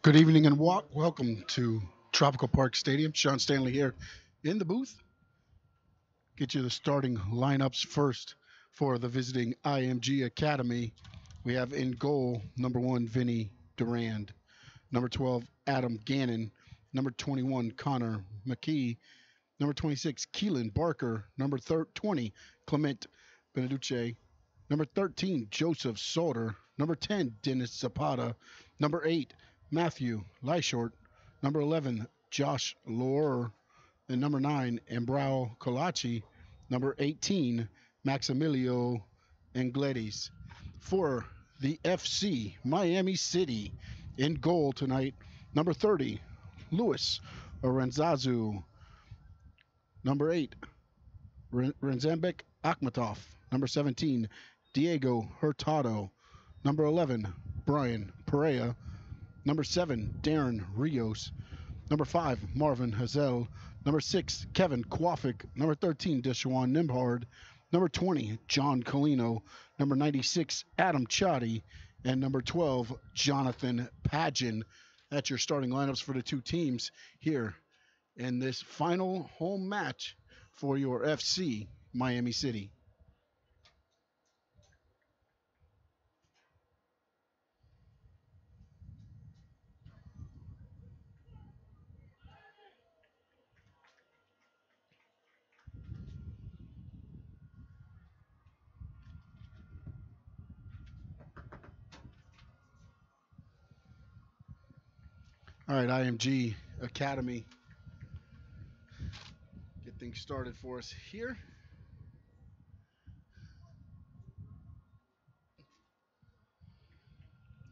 Good evening and welcome to Tropical Park Stadium. Sean Stanley here in the booth. Get you the starting lineups first for the visiting IMG Academy. We have in goal number 1, Vinny Durand, number 12, Adam Gannon, number 21, Connor McKee, number 26, Keelan Barker, number 20, Clement Beneduce, number 13, Joseph Sauter, number 10, Dennis Zapata, number 8, Matthew Lyshort, number 11, Josh Lohr, and number 9, Embrao Colachi, number 18, Maximilio Engledis. For the FC Miami City, in goal tonight, number 30, Luis Renzazu, number 8, Renzambek Akhmatov, number 17, Diego Hurtado, number 11, Brian Perea, number 7, Darren Rios, number 5, Marvin Hazel, number 6, Kevin Kwafik, number 13, Deshaun Nimhard, number 20, John Colino, number 96, Adam Chadi, and number 12, Jonathan Pageon. That's your starting lineups for the two teams here in this final home match for your FC Miami City. All right, IMG Academy. Get things started for us here.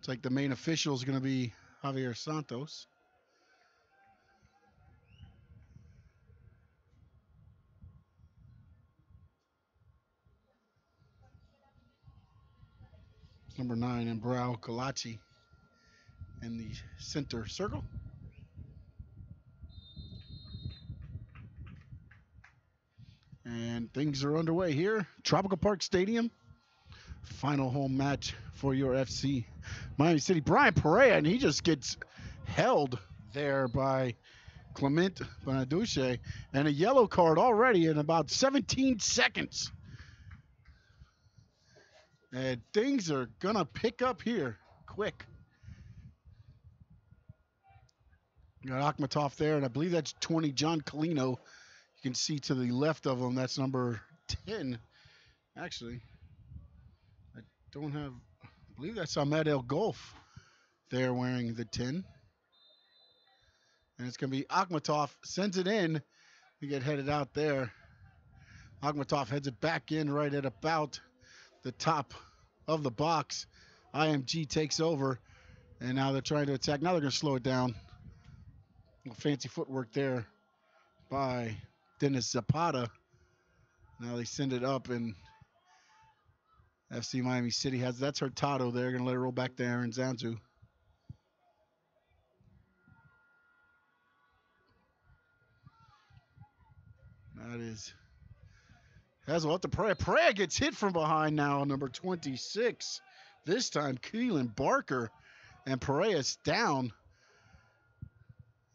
It's like the main official is going to be Javier Santos. Number 9, Embrao Colachi in the center circle. And things are underway here. Tropical Park Stadium. Final home match for your FC Miami City. Brian Perea, and he just gets held there by Clement Beneduce. And a yellow card already in about 17 seconds. And things are going to pick up here quick. You got Akhmatov there, and I believe that's 20, John Colino. You can see to the left of him, that's number 10. Actually, I believe that's Ahmed El Golf there wearing the 10. And it's going to be Akhmatov, sends it in. We get headed out there. Akhmatov heads it back in right at about the top of the box. IMG takes over, and now they're trying to attack. Now they're going to slow it down. Fancy footwork there by Dennis Zapata. Now they send it up, and FC Miami City that's Hurtado there. Going to let it roll back to Aaron Zanzu. That is Hazel up to Perea. Perea gets hit from behind now, number 26. This time, Keelan Barker, and Perea's down.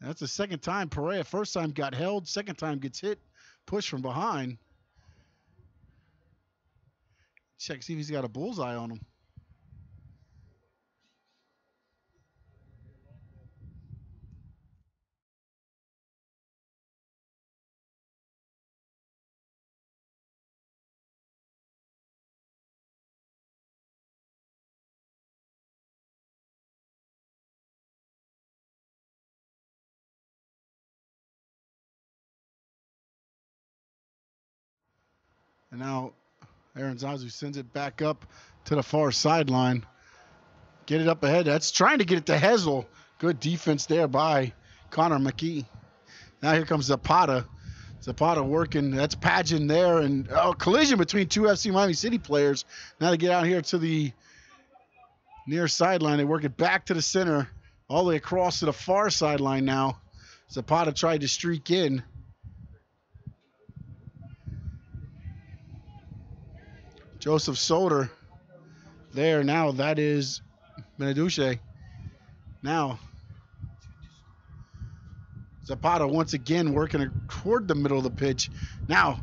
That's the second time Perea. First time got held, second time gets hit, pushed from behind. Check, see if he's got a bullseye on him. And now Aaron Zazu sends it back up to the far sideline. Get it up ahead. That's trying to get it to Hazel. Good defense there by Connor McKee. Now here comes Zapata. Zapata working. That's Pageon there. And collision between two FC Miami City players. Now they get out here to the near sideline. They work it back to the center. All the way across to the far sideline now. Zapata tried to streak in. Joseph Sauter there now. That is Beneduce. Now Zapata once again working toward the middle of the pitch. Now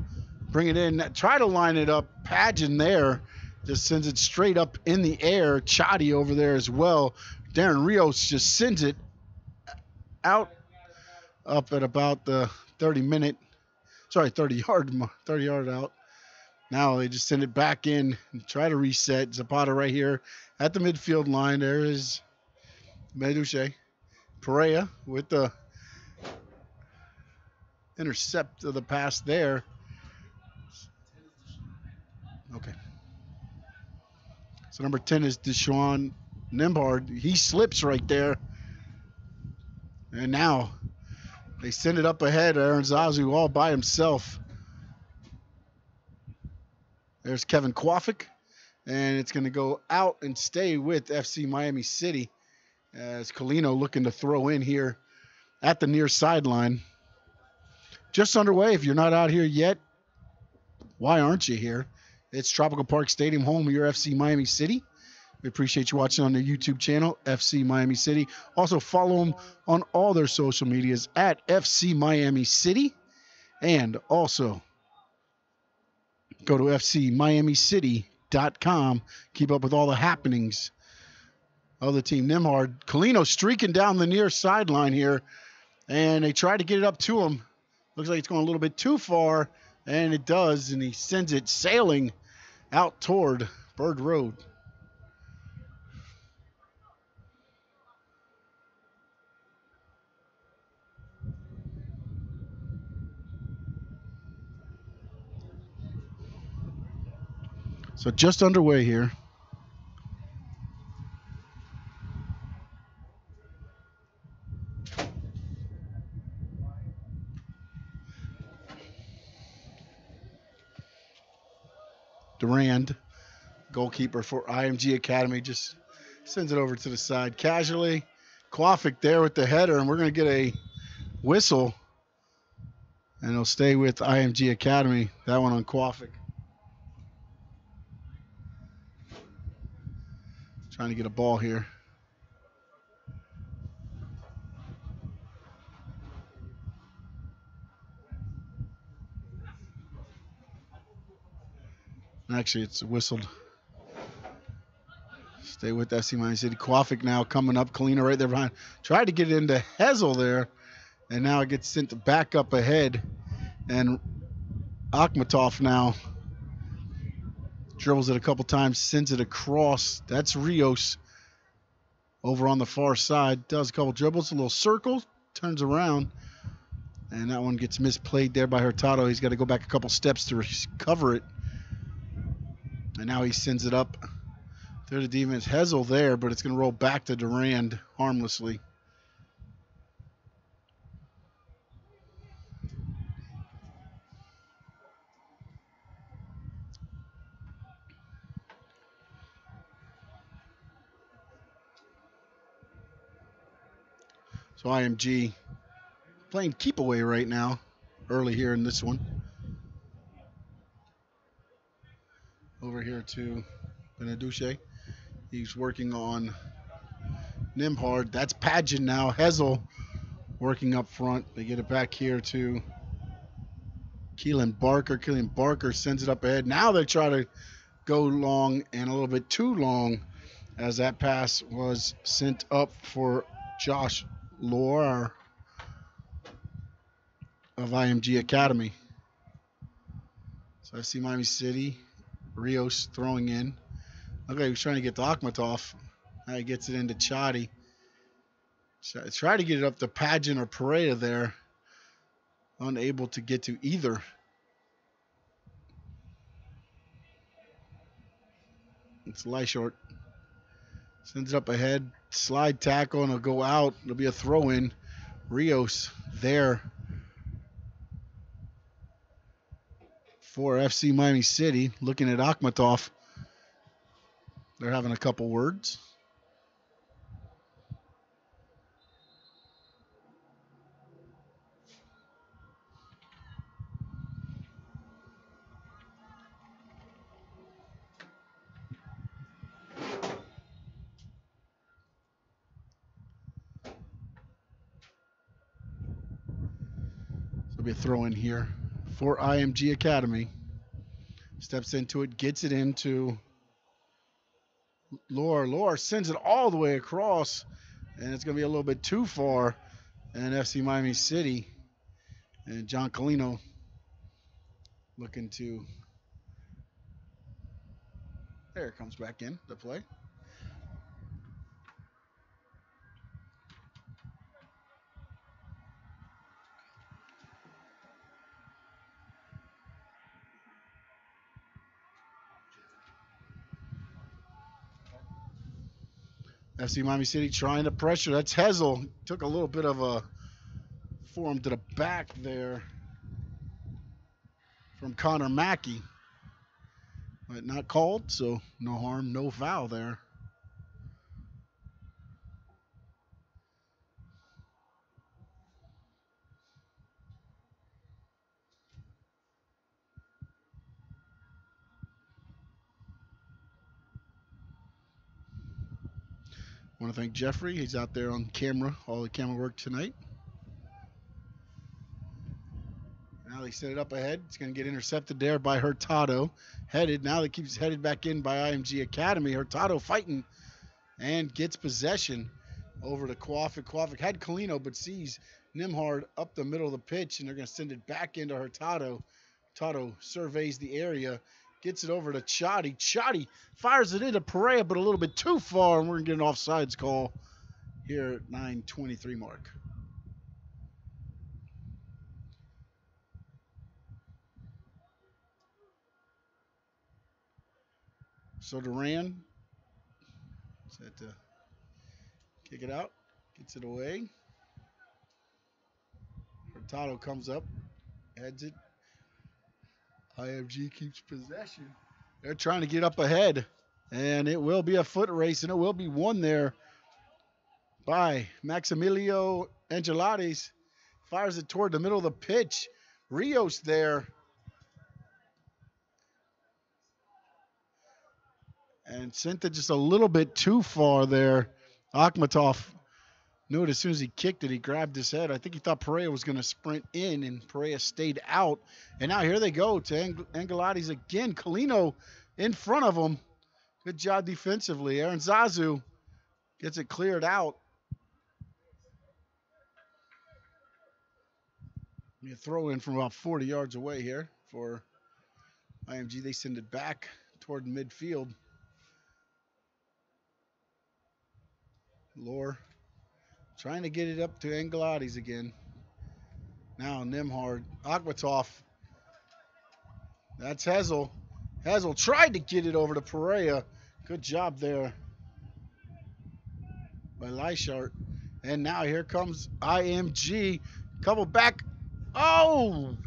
bring it in, try to line it up. Pageant there just sends it straight up in the air. Chadi over there as well. Darren Rios just sends it out up at about the 30 yard out. Now they just send it back in and try to reset. Zapata right here at the midfield line. There is Meduche. Perea with the intercept of the pass there. Okay. So number 10 is Deshaun Nembhard. He slips right there. And now they send it up ahead. Aaron Zazu all by himself. There's Kevin Kwafik. And it's going to go out and stay with FC Miami City as Colino looking to throw in here at the near sideline. Just underway. If you're not out here yet, why aren't you here? It's Tropical Park Stadium, home of your FC Miami City. We appreciate you watching on their YouTube channel, FC Miami City. Also follow them on all their social medias at FC Miami City. And also go to fcmiamicity.com. Keep up with all the happenings of the team. Nembhard, Colino streaking down the near sideline here. And they try to get it up to him. Looks like it's going a little bit too far. And it does. And he sends it sailing out toward Bird Road. So just underway here. Durand, goalkeeper for IMG Academy, just sends it over to the side casually. Kwafik there with the header, and we're going to get a whistle. And it'll stay with IMG Academy. That one on Kwafik. Trying to get a ball here. Actually, it's whistled. Stay with FC Miami City. Kwafik now coming up. Colina right there behind. Tried to get it into Hezel there. And now it gets sent back up ahead. And Akhmatov now dribbles it a couple times, sends it across. That's Rios over on the far side. Does a couple dribbles, a little circle, turns around. And that one gets misplayed there by Hurtado. He's got to go back a couple steps to recover it. And now he sends it up through the defense. Hezel there, but it's going to roll back to Durand harmlessly. So IMG playing keep away right now, early here in this one. Over here to Beneduce. He's working on Nembhard. That's Pageant now. Hezel working up front. They get it back here to Keelan Barker. Keelan Barker sends it up ahead. Now they try to go long and a little bit too long as that pass was sent up for Josh Lohr of IMG Academy. So I see Miami City. Rios throwing in. Okay, he was trying to get to Akhmatov. Now he gets it into Chadi. Try to get it up to Pageant or Perea there. Unable to get to either. It's Lyshort. Sends it up ahead. Slide tackle and it'll go out. It'll be a throw in. Rios there for FC Miami City. Looking at Akhmatov. They're having a couple words. be a throw in here for IMG Academy. Steps into it, gets it into Lore. Lore sends it all the way across, and it's going to be a little bit too far. And FC Miami City and John Colino looking to. There it comes back in the play. FC Miami City trying to pressure. That's Hessel. Took a little bit of a form to the back there from Connor Mackey. But not called, so no harm, no foul there. I want to thank Jeffrey. He's out there on camera, all the camera work tonight. Now they set it up ahead. It's going to get intercepted there by Hurtado. Headed. Now they keeps headed back in by IMG Academy. Hurtado fighting and gets possession over to Kowalczyk. Kowalczyk had Colino, but sees Nimhard up the middle of the pitch, and they're going to send it back into Hurtado. Hurtado surveys the area, gets it over to Chotty. Chotty fires it into Perea, but a little bit too far, and we're going to get an offsides call here at 9:23 mark. So Duran set to kick it out, gets it away. Hurtado comes up, heads it. IMG keeps possession. They're trying to get up ahead, and it will be a foot race, and it will be won there by Maximilio Angelatis. Fires it toward the middle of the pitch. Rios there. And sent it just a little bit too far there. Akhmatov knew it as soon as he kicked it. He grabbed his head. I think he thought Perea was going to sprint in, and Perea stayed out. And now here they go to Angelatis again. Colino in front of him. Good job defensively. Aaron Zazu gets it cleared out. You throw in from about 40 yards away here for IMG. They send it back toward midfield. Lore trying to get it up to Angelatis again. Now Nimhard. Akhmatov. That's Hessel. Hessel tried to get it over to Perea. Good job there by Leichhardt. And now here comes IMG. Couple back. Oh!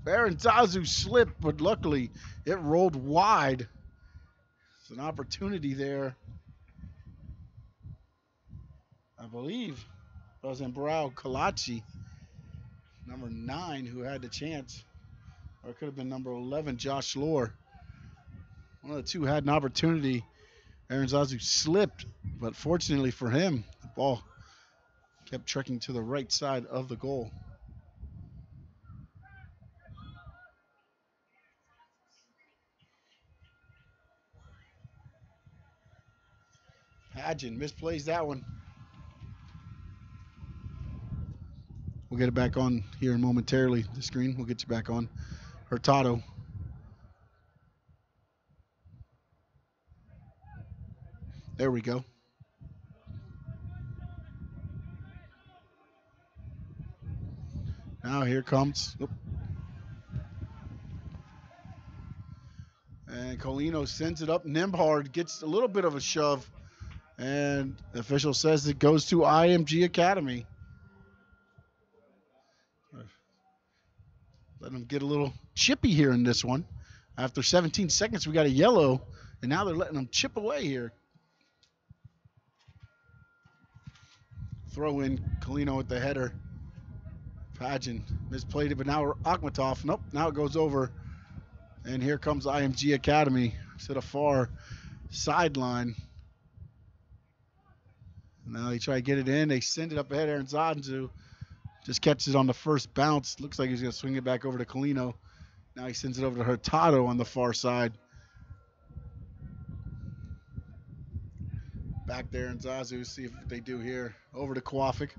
Aaron Zazu slipped, but luckily it rolled wide. It's an opportunity there. I believe that was Embrao Kalachi, number 9, who had the chance. Or it could have been number 11, Josh Lore. One of the two had an opportunity. Aaron Zazu slipped, but fortunately for him, the ball kept trekking to the right side of the goal. Hadjian misplays that one. We'll get it back on here momentarily. The screen, we'll get you back on. Hurtado. There we go. Now here comes. And Colino sends it up. Nimhard gets a little bit of a shove. And the official says it goes to IMG Academy. Letting them get a little chippy here in this one. After 17 seconds, we got a yellow. And now they're letting them chip away here. Throw in Colino with the header. Hadjian misplayed it, but now Akhmatov. Nope, now it goes over. And here comes IMG Academy to the far sideline. Now they try to get it in. They send it up ahead. Aaron Zazu Just catches it on the first bounce. Looks like he's going to swing it back over to Colino. Now he sends it over to Hurtado on the far side. Back there in Zazu. See if they do here. Over to Kwafik.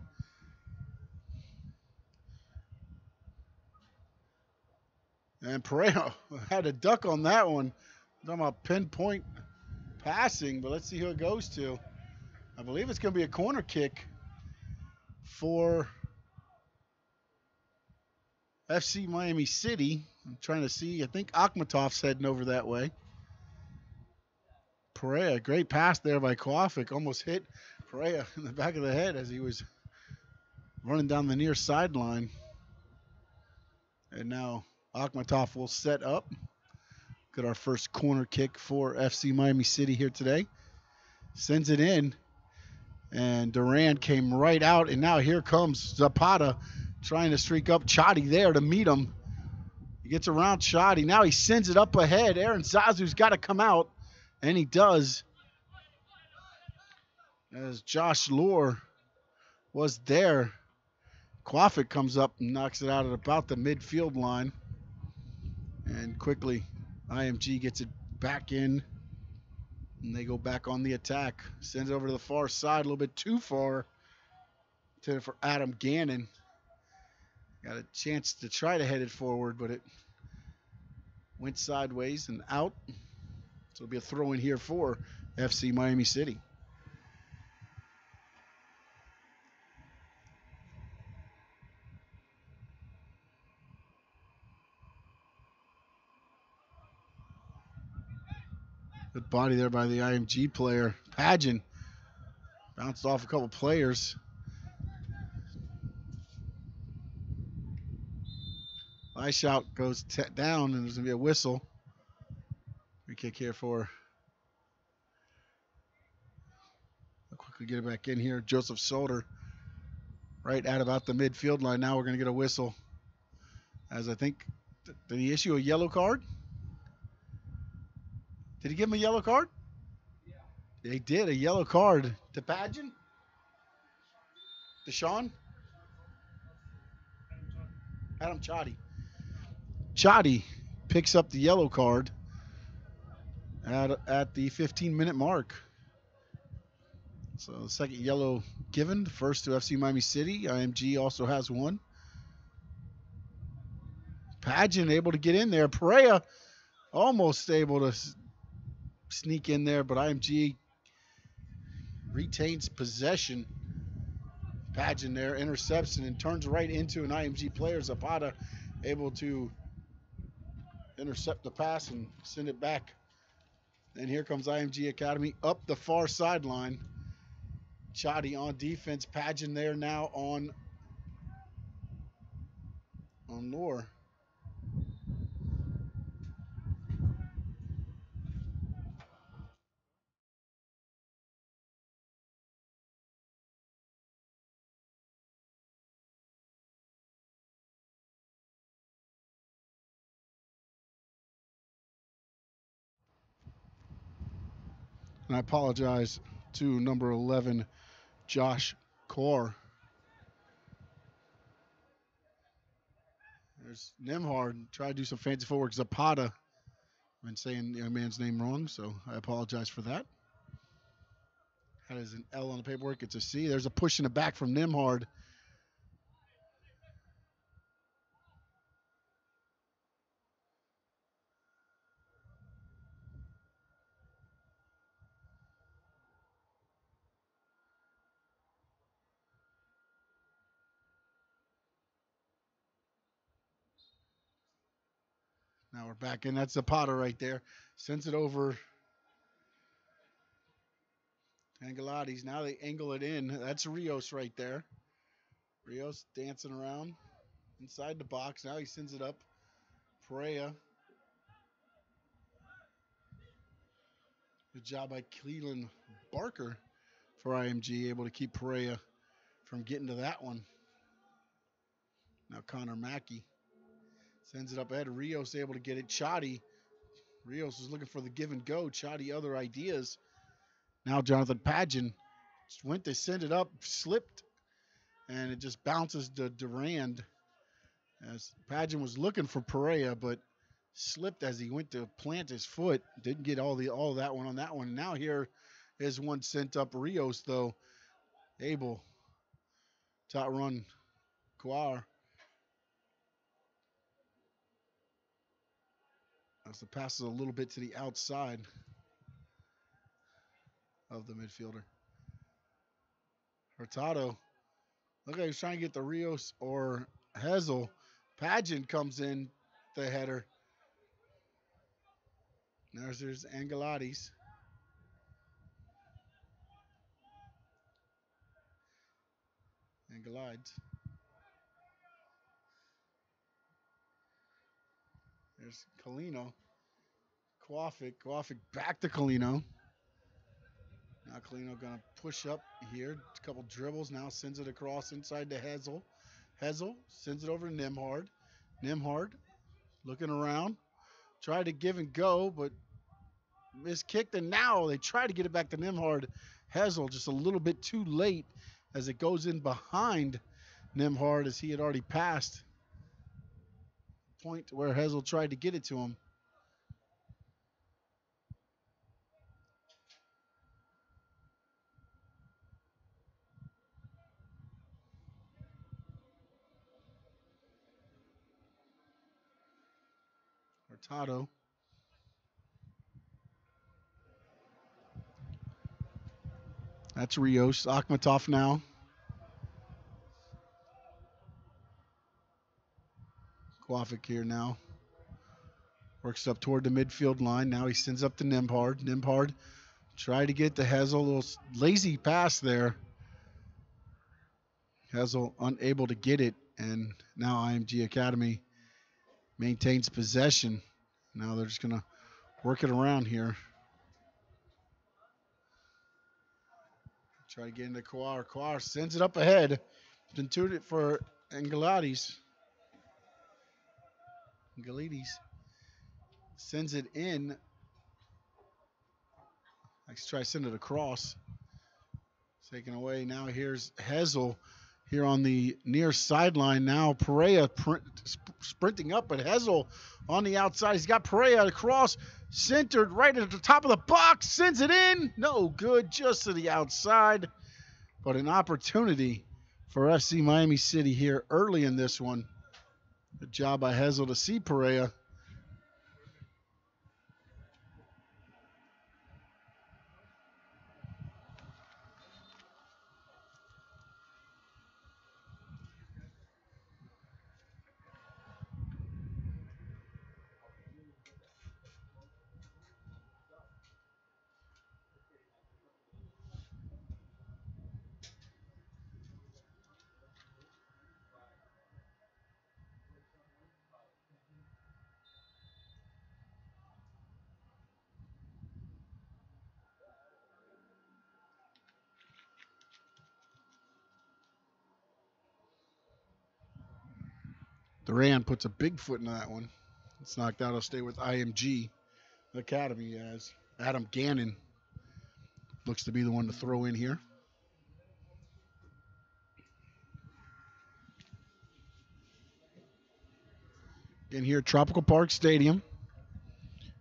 And Pereira had a duck on that one. I'm talking about pinpoint passing, but let's see who it goes to. I believe it's going to be a corner kick for FC Miami City. I'm trying to see. I think Akhmatov's heading over that way. Pereira, great pass there by Kwafik. Almost hit Pereira in the back of the head as he was running down the near sideline. And now Akhmatov will set up. Get our first corner kick for FC Miami City here today. Sends it in. And Duran came right out. And now here comes Zapata trying to streak up. Chadi there to meet him. He gets around Chadi. Now he sends it up ahead. Aaron Zazu's got to come out. And he does. As Josh Lohr was there. Kwafik comes up and knocks it out at about the midfield line. And quickly, IMG gets it back in. And they go back on the attack. Sends it over to the far side, a little bit too far. For Adam Gannon. Got a chance to try to head it forward, but it went sideways and out. So it'll be a throw in here for FC Miami City. Good body there by the IMG player. Pageant bounced off a couple players. My shout goes down, and there's going to be a whistle. Free kick here for. I'll quickly get it back in here. Joseph Soder right at about the midfield line. Now we're going to get a whistle. As I think, did he issue a yellow card? Did he give him a yellow card? Yeah. He did, a yellow card to Pageant? Deshaun? Adam Chadi. Chadi picks up the yellow card at the 15-minute mark. So the second yellow given, the first to FC Miami City. IMG also has one. Pageant able to get in there. Pereira almost able to sneak in there, but IMG retains possession. Pageant there intercepts and turns right into an IMG player. Zapata able to intercept the pass and send it back. And here comes IMG Academy up the far sideline. Chadi on defense. Pageant there now on Lohr. And I apologize to number 11, Josh Kaur. There's Nemhard. Try to do some fancy footwork. Zapata. I've been saying the young man's name wrong, so I apologize for that. That is an L on the paperwork. It's a C. There's a push in the back from Nemhard. Now we're back in. That's Zapata right there. Sends it over. Angelates. Now they angle it in. That's Rios right there. Rios dancing around inside the box. Now he sends it up. Pereira. Good job by Cleveland Barker for IMG. Able to keep Pereira from getting to that one. Now Connor Mackey sends it up ahead. Rios able to get it. Chadi. Rios is looking for the give and go. Chadi other ideas. Now Jonathan Pageant went to send it up, slipped and it just bounces to Durand as Pageant was looking for Perea, but slipped as he went to plant his foot. Didn't get all of that one on that one. Now here is one sent up. Rios, though, able to outrun Quar. As the pass is a little bit to the outside of the midfielder. Hurtado, look like he's trying to get the Rios or Hezel. Pageant comes in the header. There's Angelates. Angelides. There's Colino. Kowafik back to Colino. Now Colino gonna push up here. A couple dribbles. Now sends it across inside to Hezel. Hezel sends it over to Nimhard. Nimhard looking around. Tried to give and go, but miskicked. And now they try to get it back to Nimhard. Hezel just a little bit too late as it goes in behind Nimhard as he had already passed the point where Hezel tried to get it to him. Hurtado. That's Rios. Akhmatov now. Kowafik here now. Works up toward the midfield line. Now he sends up to Nimhard. Nimhard tried to get to Hezel. A little lazy pass there. Hezel unable to get it. And now IMG Academy maintains possession. Now they're just going to work it around here. Try to get into Quar. Quar sends it up ahead. Been tuned it for Angelides. Angelides sends it in. Let's try to send it across. Taken away. Now here's Hezel here on the near sideline. Now Perea sprinting up, but Hezel on the outside. He's got Perea across, centered right at the top of the box. Sends it in. No good, just to the outside. But an opportunity for FC Miami City here early in this one. Good job by Hezel to see Perea. Duran puts a big foot into that one. It's knocked out. I'll stay with IMG Academy as Adam Gannon looks to be the one to throw in here. Again here at Tropical Park Stadium.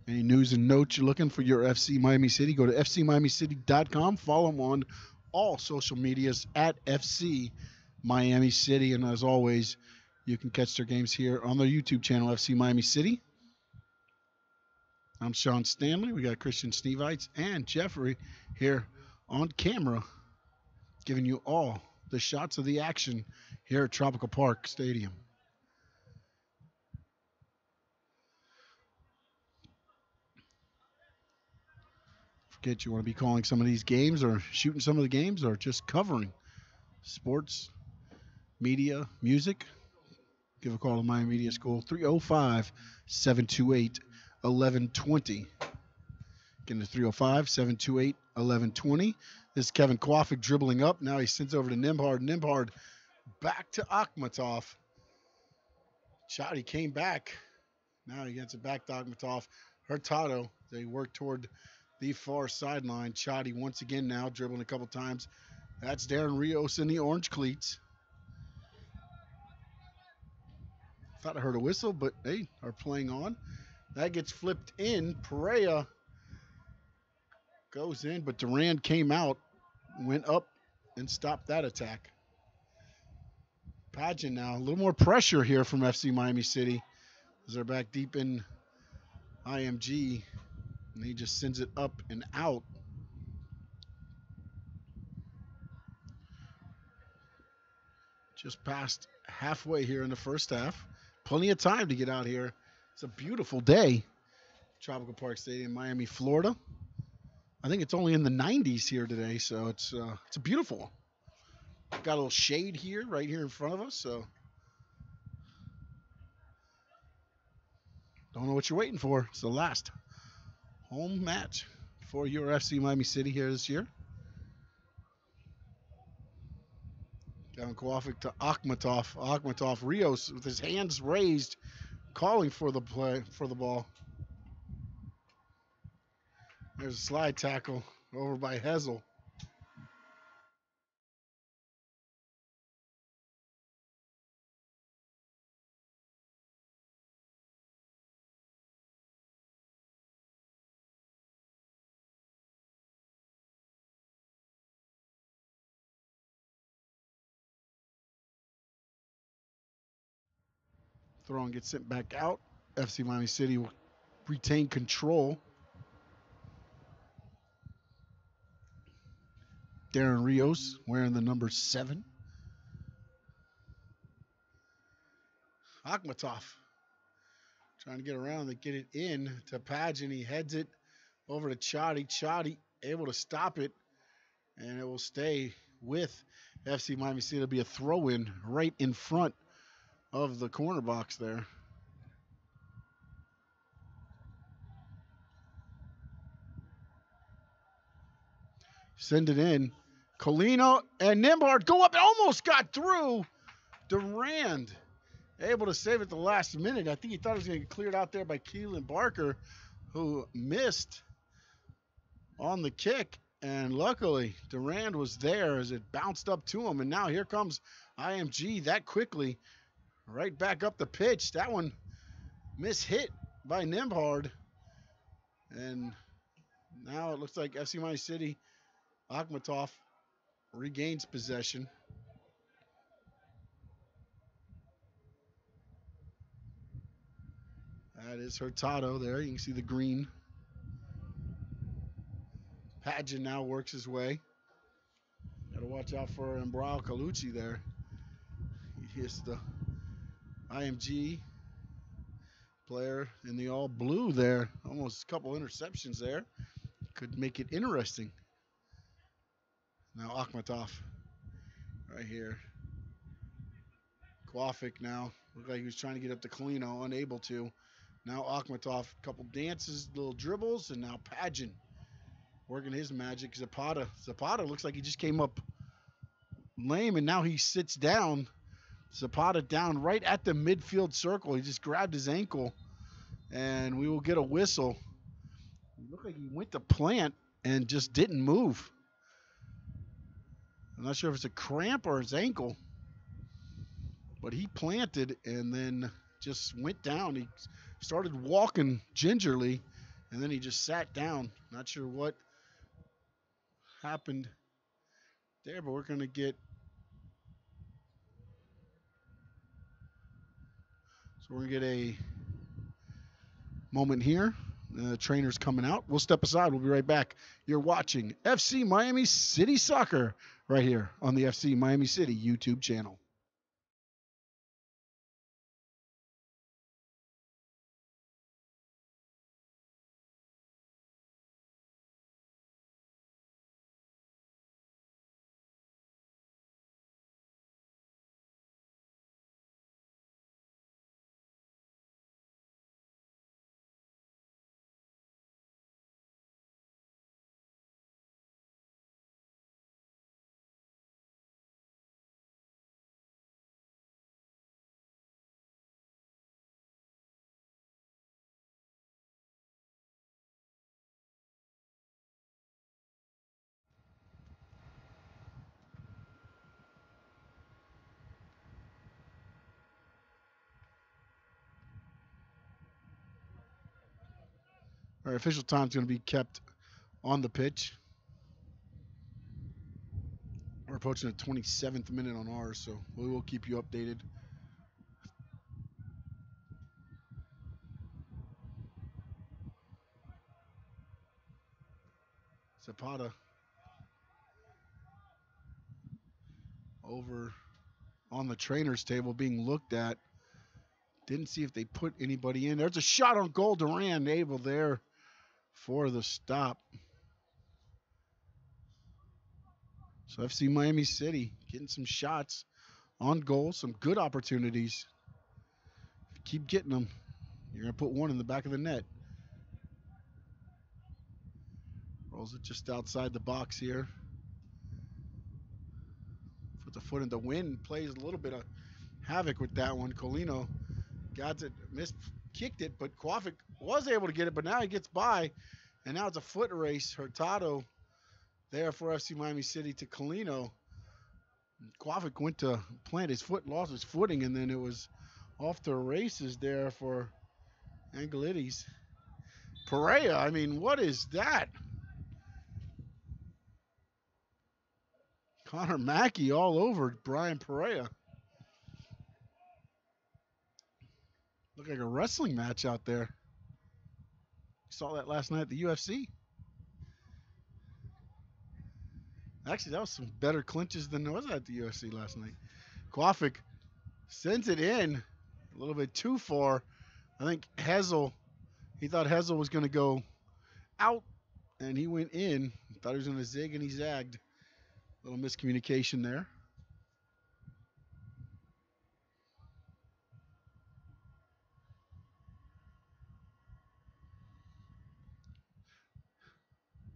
Any news and notes you're looking for your FC Miami City, go to fcmiamicity.com. Follow them on all social medias at FC Miami City. And as always, you can catch their games here on their YouTube channel, FC Miami City. I'm Sean Stanley. We got Christian Sneevites and Jeffrey here on camera, giving you all the shots of the action here at Tropical Park Stadium. Forget you want to be calling some of these games or shooting some of the games or just covering sports, media, music. Give a call to Miami Media School, 305-728-1120. Again, to 305-728-1120. This is Kevin Kowafik dribbling up. Now he sends over to Nimhard. Nimhard back to Akhmatov. Chadi came back. Now he gets it back to Akhmatov. Hurtado, they work toward the far sideline. Chadi once again now dribbling a couple times. That's Darren Rios in the orange cleats. Thought I heard a whistle, but they are playing on. That gets flipped in. Perea goes in, but Durand came out, went up, and stopped that attack. Pageant now. A little more pressure here from FC Miami City as they're back deep in IMG. And he just sends it up and out. Just past halfway here in the first half. Plenty of time to get out here. It's a beautiful day. Tropical Park Stadium, Miami, Florida. I think it's only in the 90s here today, so it's beautiful. Got a little shade here, right here in front of us, so don't know what you're waiting for. It's the last home match for your FC Miami City here this year. Down Kowalczyk to Akhmatov. Akhmatov, Rios with his hands raised, calling for the play for the ball. There's a slide tackle over by Hessel. Throw and gets sent back out. FC Miami City will retain control. Darren Rios wearing the number 7. Akhmatov trying to get around to get it in to Pageant. He heads it over to Chadi. Chadi able to stop it, and it will stay with FC Miami City. It'll be a throw-in right in front of the corner box there. Send it in. Colino and Nembhard go up. It almost got through. Durand able to save it the last minute. I think he thought it was going to get cleared out there by Keelan Barker, who missed on the kick. And luckily, Durand was there as it bounced up to him. And now here comes IMG that quickly. Right back up the pitch. That one mishit by Nembhard. And now it looks like FC Miami City, Akhmatov regains possession. That is Hurtado there. You can see the green. Pageant now works his way. Got to watch out for Embrao Colucci there. He is the IMG player in the all blue there. Almost a couple interceptions there. Could make it interesting. Now Akhmatov right here. Kowalczyk now. Looked like he was trying to get up to Colino, unable to. Now Akhmatov, a couple dances, little dribbles, and now Pageant working his magic. Zapata looks like he just came up lame, and now he sits down. Zapata down right at the midfield circle. He just grabbed his ankle, and we will get a whistle. It looked like he went to plant and just didn't move. I'm not sure if it's a cramp or his ankle, but he planted and then just went down. He started walking gingerly, and then he just sat down. Not sure what happened there, but we're going to get a moment here. The trainer's coming out. We'll step aside. We'll be right back. You're watching FC Miami City Soccer right here on the FC Miami City YouTube channel. Our official time is going to be kept on the pitch. We're approaching the 27th minute on ours, so we will keep you updated. Zapata over on the trainer's table being looked at. Didn't see if they put anybody in. There's a shot on goal. Duran able there for the stop. So FC Miami City getting some shots on goal, some good opportunities. If you keep getting them, you're going to put one in the back of the net. Rolls it just outside the box here. Puts a foot in the wind, plays a little bit of havoc with that one. Colino got it, kicked it, but Quafic was able to get it, but now he gets by, and now it's a foot race. Hurtado there for FC Miami City to Colino. Quafic went to plant his foot, lost his footing, and then it was off the races there for Angelides. Perea, I mean, what is that? Connor Mackey all over Brian Perea. Looked like a wrestling match out there. Saw that last night at the UFC. Actually, that was some better clinches than there was at the UFC last night. Quafic sends it in a little bit too far. I think Hessel, he thought Hessel was going to go out, and he went in. Thought he was going to zig, and he zagged. A little miscommunication there.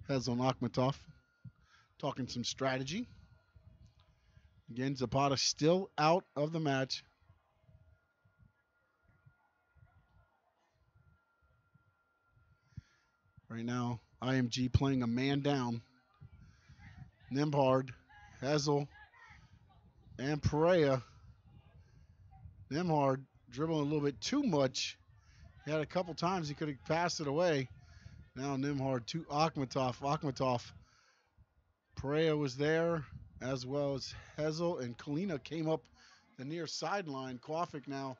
Hessel and Akhmatov talking some strategy. Again, Zapata still out of the match. Right now, IMG playing a man down. Nembhard, Hessel, and Perea. Nembhard dribbling a little bit too much. He had a couple times he could have passed it away. Now Nembhard to Akhmatov. Akhmatov. Perea was there, as well as Hessel, and Kalina came up the near sideline. Quafic now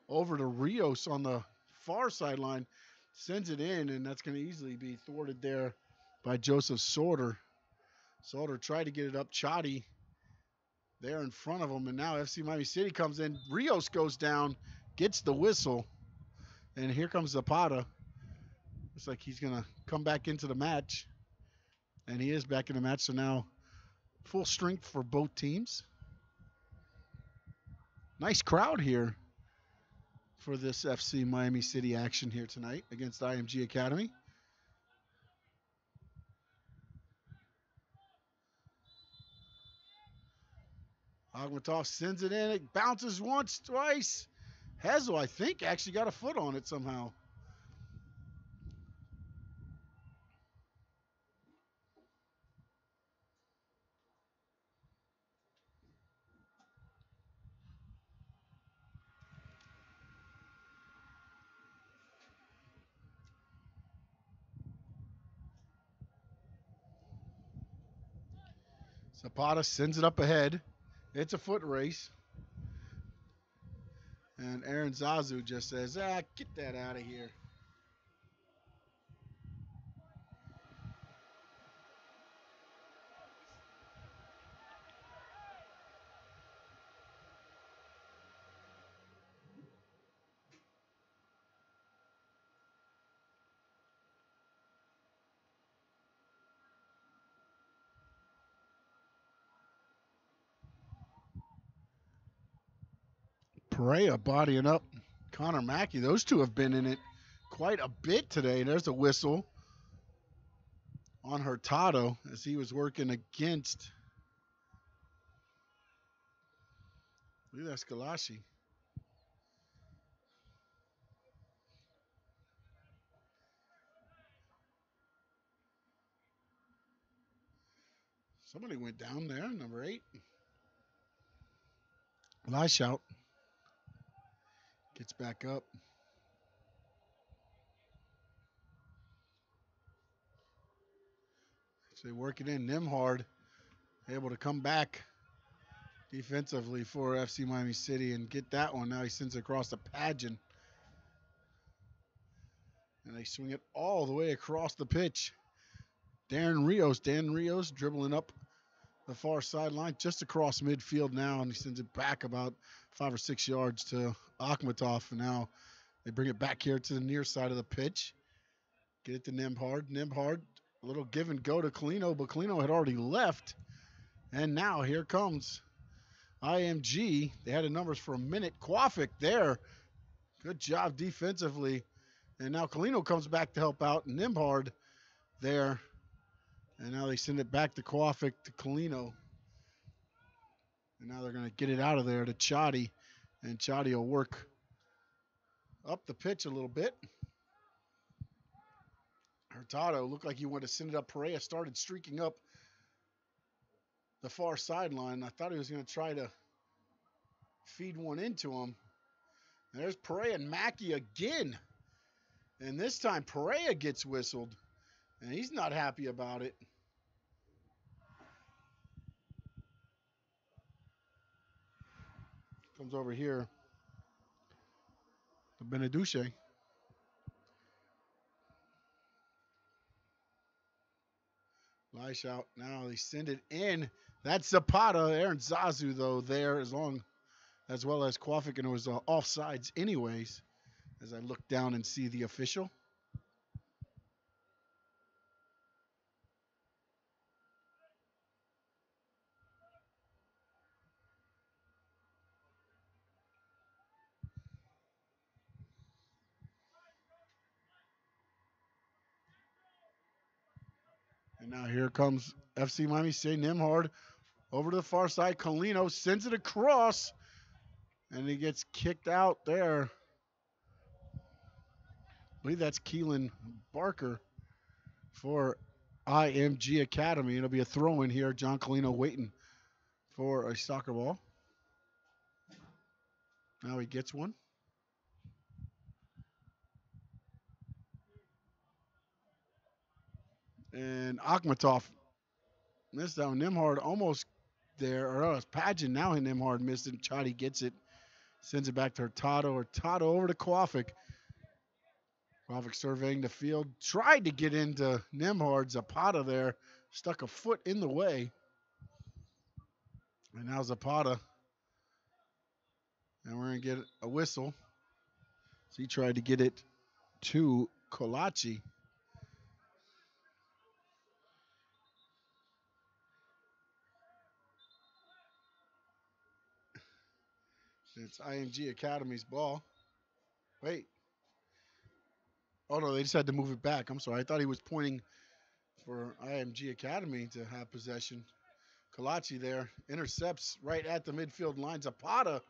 over to Rios on the far sideline. Sends it in, and that's going to easily be thwarted there by Joseph Sorter. Sorter tried to get it up. Chadi there in front of him, and now FC Miami City comes in. Rios goes down, gets the whistle, and here comes Zapata. Looks like he's going to come back into the match, and he is back in the match, so now full strength for both teams. Nice crowd here for this FC Miami City action here tonight against IMG Academy. Akhmatov sends it in. It bounces once, twice. Hessel, I think, actually got a foot on it somehow. Zapata sends it up ahead. It's a foot race. And Aaron Zazu just says, get that out of here. Perea bodying up Connor Mackey. Those two have been in it quite a bit today. There's a whistle on Hurtado as he was working against Escalashi. Somebody went down there, number 8. Leishout gets back up. So they work it in. Nimhard able to come back defensively for FC Miami City and get that one. Now he sends it across the Pageant. And they swing it all the way across the pitch. Dan Rios dribbling up the far sideline, just across midfield now, and he sends it back about 5 or 6 yards to Akhmatov. And now they bring it back here to the near side of the pitch. Get it to Nimhard. Nimhard, a little give and go to Colino, but Colino had already left. And now here comes IMG. They had the numbers for a minute. Quafik there. Good job defensively. And now Colino comes back to help out. Nimhard there. And now they send it back to Quafik to Colino. And now they're going to get it out of there to Chadi. And Chadi will work up the pitch a little bit. Hurtado looked like he wanted to send it up. Perea started streaking up the far sideline. I thought he was going to try to feed one into him. And there's Perea and Mackey again. And this time Perea gets whistled. And he's not happy about it. Comes over here to Beneduce. Lash out now. They send it in. That's Zapata. Aaron Zazu, though, there as well as Quafik, and it was offsides anyways, as I look down and see the official. And now here comes FC Miami State. Nimhard over to the far side. Colino sends it across, and he gets kicked out there. I believe that's Keelan Barker for IMG Academy. It'll be a throw-in here. John Colino waiting for a soccer ball. Now he gets one. And Akhmatov missed that one. Nimhard almost there. Or it's Pageant now, and Nimhard missed it. Chadi gets it. Sends it back to Hurtado. Hurtado over to Quafik. Quafik surveying the field. Tried to get into Nimhard. Zapata there. Stuck a foot in the way. And now Zapata. And we're going to get a whistle. So he tried to get it to Colaci. It's IMG Academy's ball. Wait. Oh, no, they just had to move it back. I'm sorry. I thought he was pointing for IMG Academy to have possession. Colaci there intercepts right at the midfield line. Zapata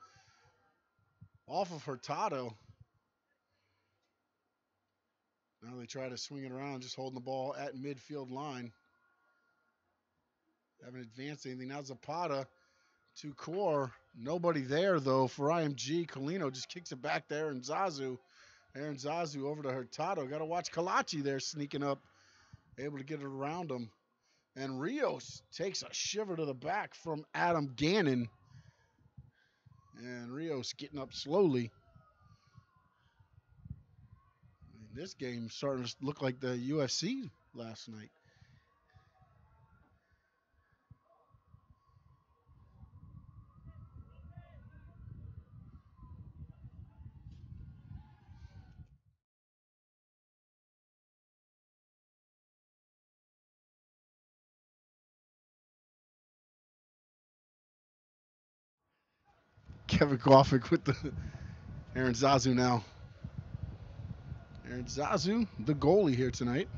off of Hurtado. Now they try to swing it around, just holding the ball at midfield line. Haven't advanced anything. Now Zapata to Core. Nobody there, though, for IMG. Colino just kicks it back there, and Zazu. Aaron Zazu over to Hurtado. Got to watch Colaci there sneaking up, able to get it around him. And Rios takes a shiver to the back from Adam Gannon. And Rios getting up slowly. This game starting to look like the UFC last night. Kevin Quafik with the Aaron Zazu now. Aaron Zazu, the goalie here tonight.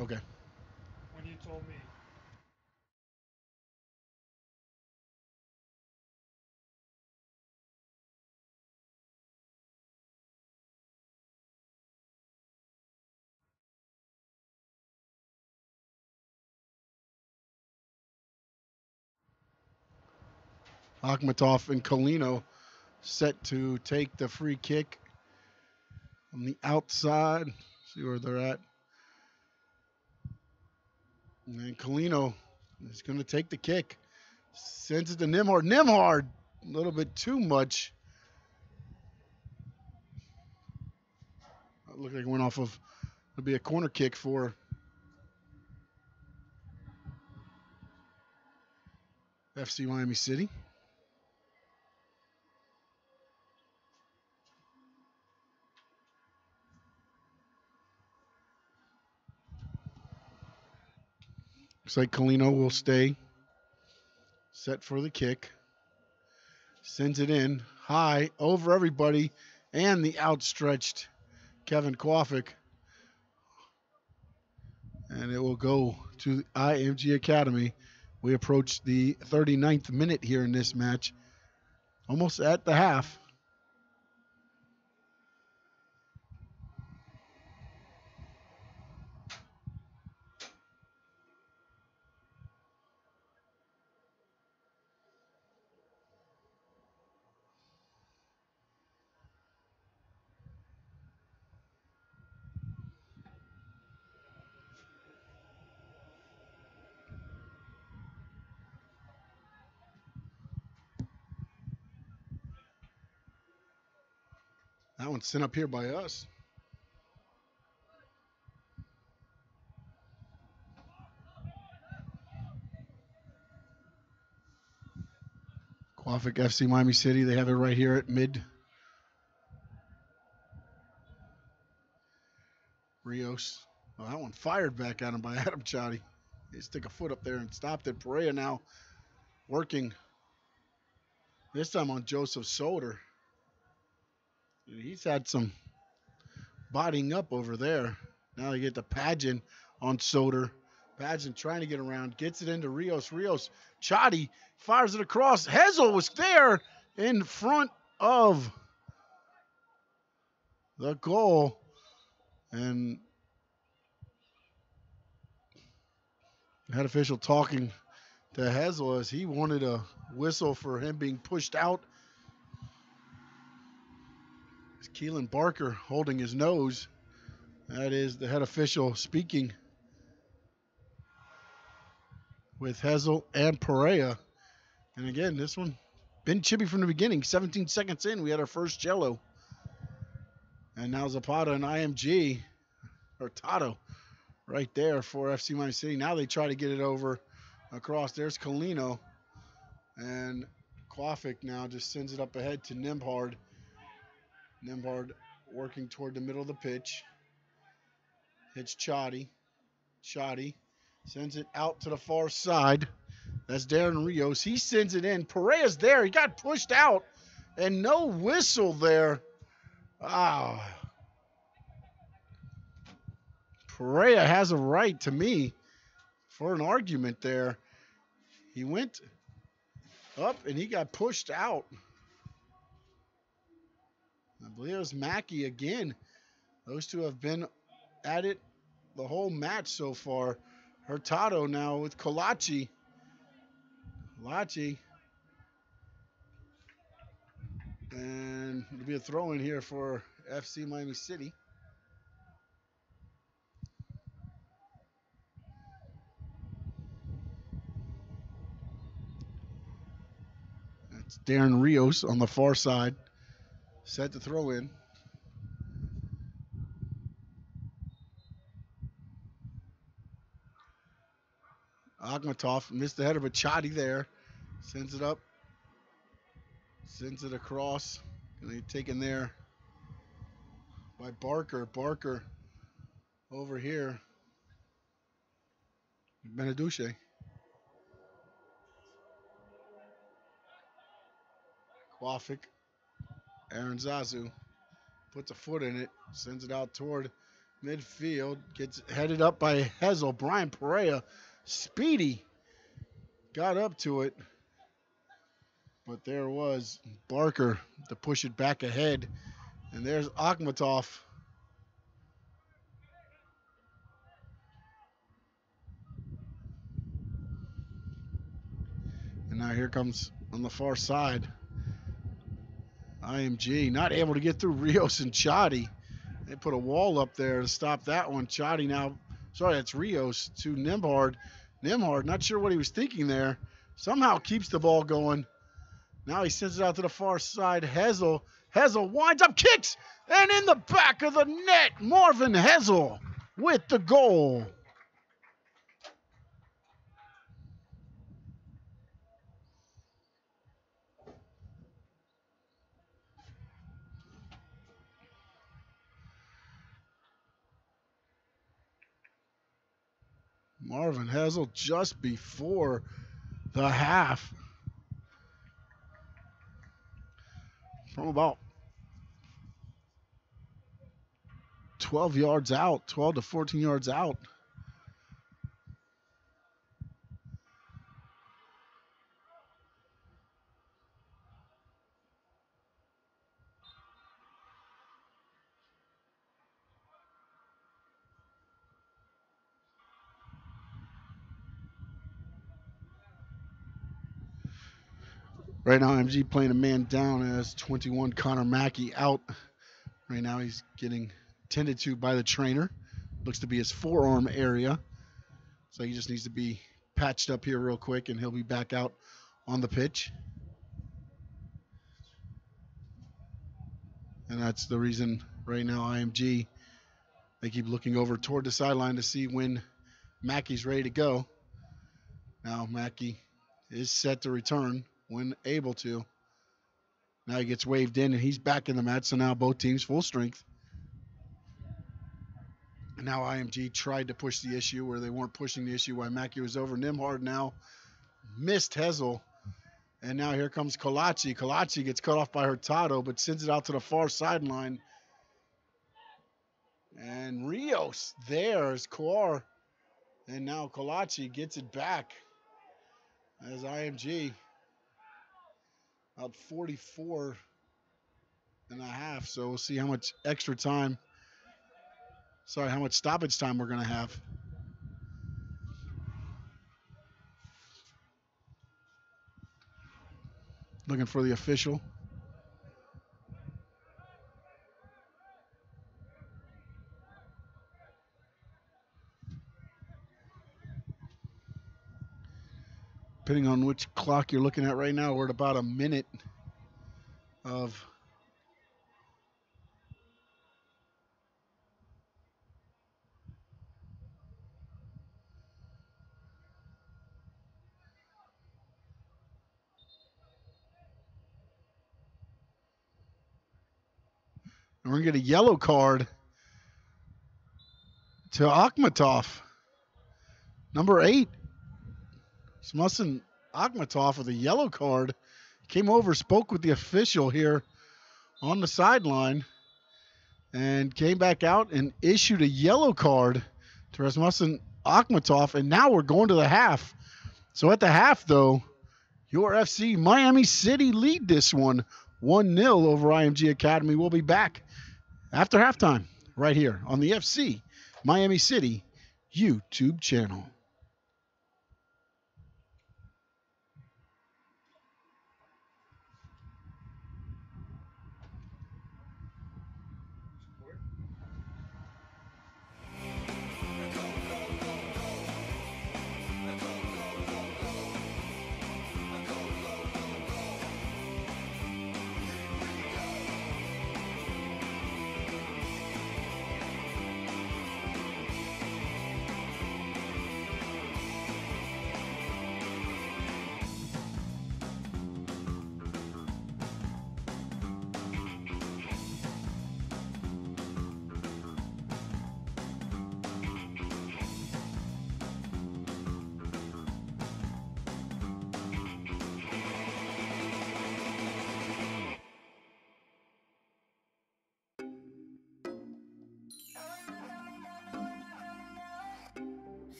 Okay. when you told me. Akhmatov and Colino set to take the free kick on the outside. See where they're at. And Colino is going to take the kick. Sends it to Nimhard. Nimhard, a little bit too much. Looked like it went off of, it'll be a corner kick for FC Miami City. Looks like Colino will stay set for the kick. Sends it in high over everybody and the outstretched Kevin Kwafik. And it will go to the IMG Academy. We approach the 39th minute here in this match. Almost at the half. That one's sent up here by us. Kwafik FC Miami City. They have it right here at mid. Rios. Oh, that one fired back at him by Adam Chotty. He stick a foot up there and stopped it. Perea now working. This time on Joseph Soder. He's had some bodying up over there. Now they get the Pageant on Soder. Pageant trying to get around. Gets it into Rios. Rios. Chotty fires it across. Hezel was there in front of the goal. And the head official talking to Hezel as he wanted a whistle for him being pushed out. It's Keelan Barker holding his nose. That is the head official speaking with Hezel and Perea. And again, this one been chippy from the beginning. 17 seconds in, we had our first jello. And now Zapata and IMG, or Tato, right there for FC Miami City. Now they try to get it over across. There's Colino. And Kwafik now just sends it up ahead to Nimhard. Nimhard working toward the middle of the pitch. Hits Chotty. Chotty sends it out to the far side. That's Darren Rios. He sends it in. Perea's there. He got pushed out. And no whistle there. Ah. Perea has a right, to me, for an argument there. He went up and he got pushed out. I believe it was Mackey again. Those two have been at it the whole match so far. Hurtado now with Kolachi. Kolachi. And it'll be a throw in here for FC Miami City. That's Darren Rios on the far side. Set to throw in. Akhmatov missed the header, but Chotty there. Sends it up. Sends it across. And they taken there by Barker. Barker over here. Beneduce. Kwafik. Aaron Zazu puts a foot in it. Sends it out toward midfield. Gets headed up by Hessel. Brian Perea, speedy, got up to it. But there was Barker to push it back ahead. And there's Akhmatov. And now here comes on the far side IMG, not able to get through Rios and Chadi. They put a wall up there to stop that one. Chadi now, sorry, that's Rios to Nimhard. Nimhard, not sure what he was thinking there. Somehow keeps the ball going. Now he sends it out to the far side. Hessel. Hessel winds up, kicks, and in the back of the net, Marvin Hessel with the goal. Marvin Hessel just before the half. From about 12 yards out, 12 to 14 yards out. Right now, IMG playing a man down as 21 Connor Mackey out. Right now, he's getting tended to by the trainer. Looks to be his forearm area. So he just needs to be patched up here real quick, and he'll be back out on the pitch. And that's the reason right now IMG, they keep looking over toward the sideline to see when Mackey's ready to go. Now Mackey is set to return when able to. Now he gets waved in, and he's back in the match, so now both teams full strength. And now IMG tried to push the issue where they weren't pushing the issue while Mackey was over. Nimhard now missed Hessel. And now here comes Kalachi. Kalachi gets cut off by Hurtado, but sends it out to the far sideline. And Rios, there's Coar. And now Kalachi gets it back as IMG about 44 and a half. So we'll see how much extra time, how much stoppage time we're going to have. Looking for the official. Depending on which clock you're looking at right now, we're at about a minute of and we're going to get a yellow card to Akhmatov. Number 8. Smussen Akhmatov with a yellow card. Came over, spoke with the official here on the sideline, and came back out and issued a yellow card to Rasmussen Akhmatov. And now we're going to the half. So at the half, though, your FC Miami City lead this one 1-0 over IMG Academy. We'll be back after halftime right here on the FC Miami City YouTube channel.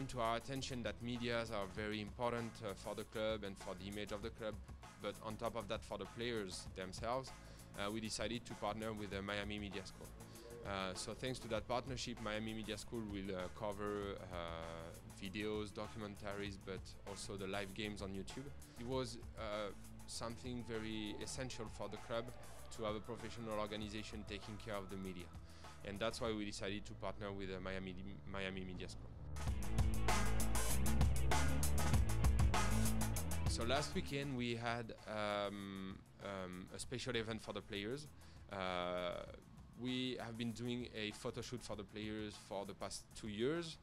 to our attention that medias are very important for the club and for the image of the club, but on top of that for the players themselves, we decided to partner with the Miami Media School. So thanks to that partnership, Miami Media School will cover videos, documentaries, but also the live games on YouTube. It was something very essential for the club to have a professional organization taking care of the media. And that's why we decided to partner with the Miami Media School. So last weekend we had a special event for the players. We have been doing a photo shoot for the players for the past 2 years.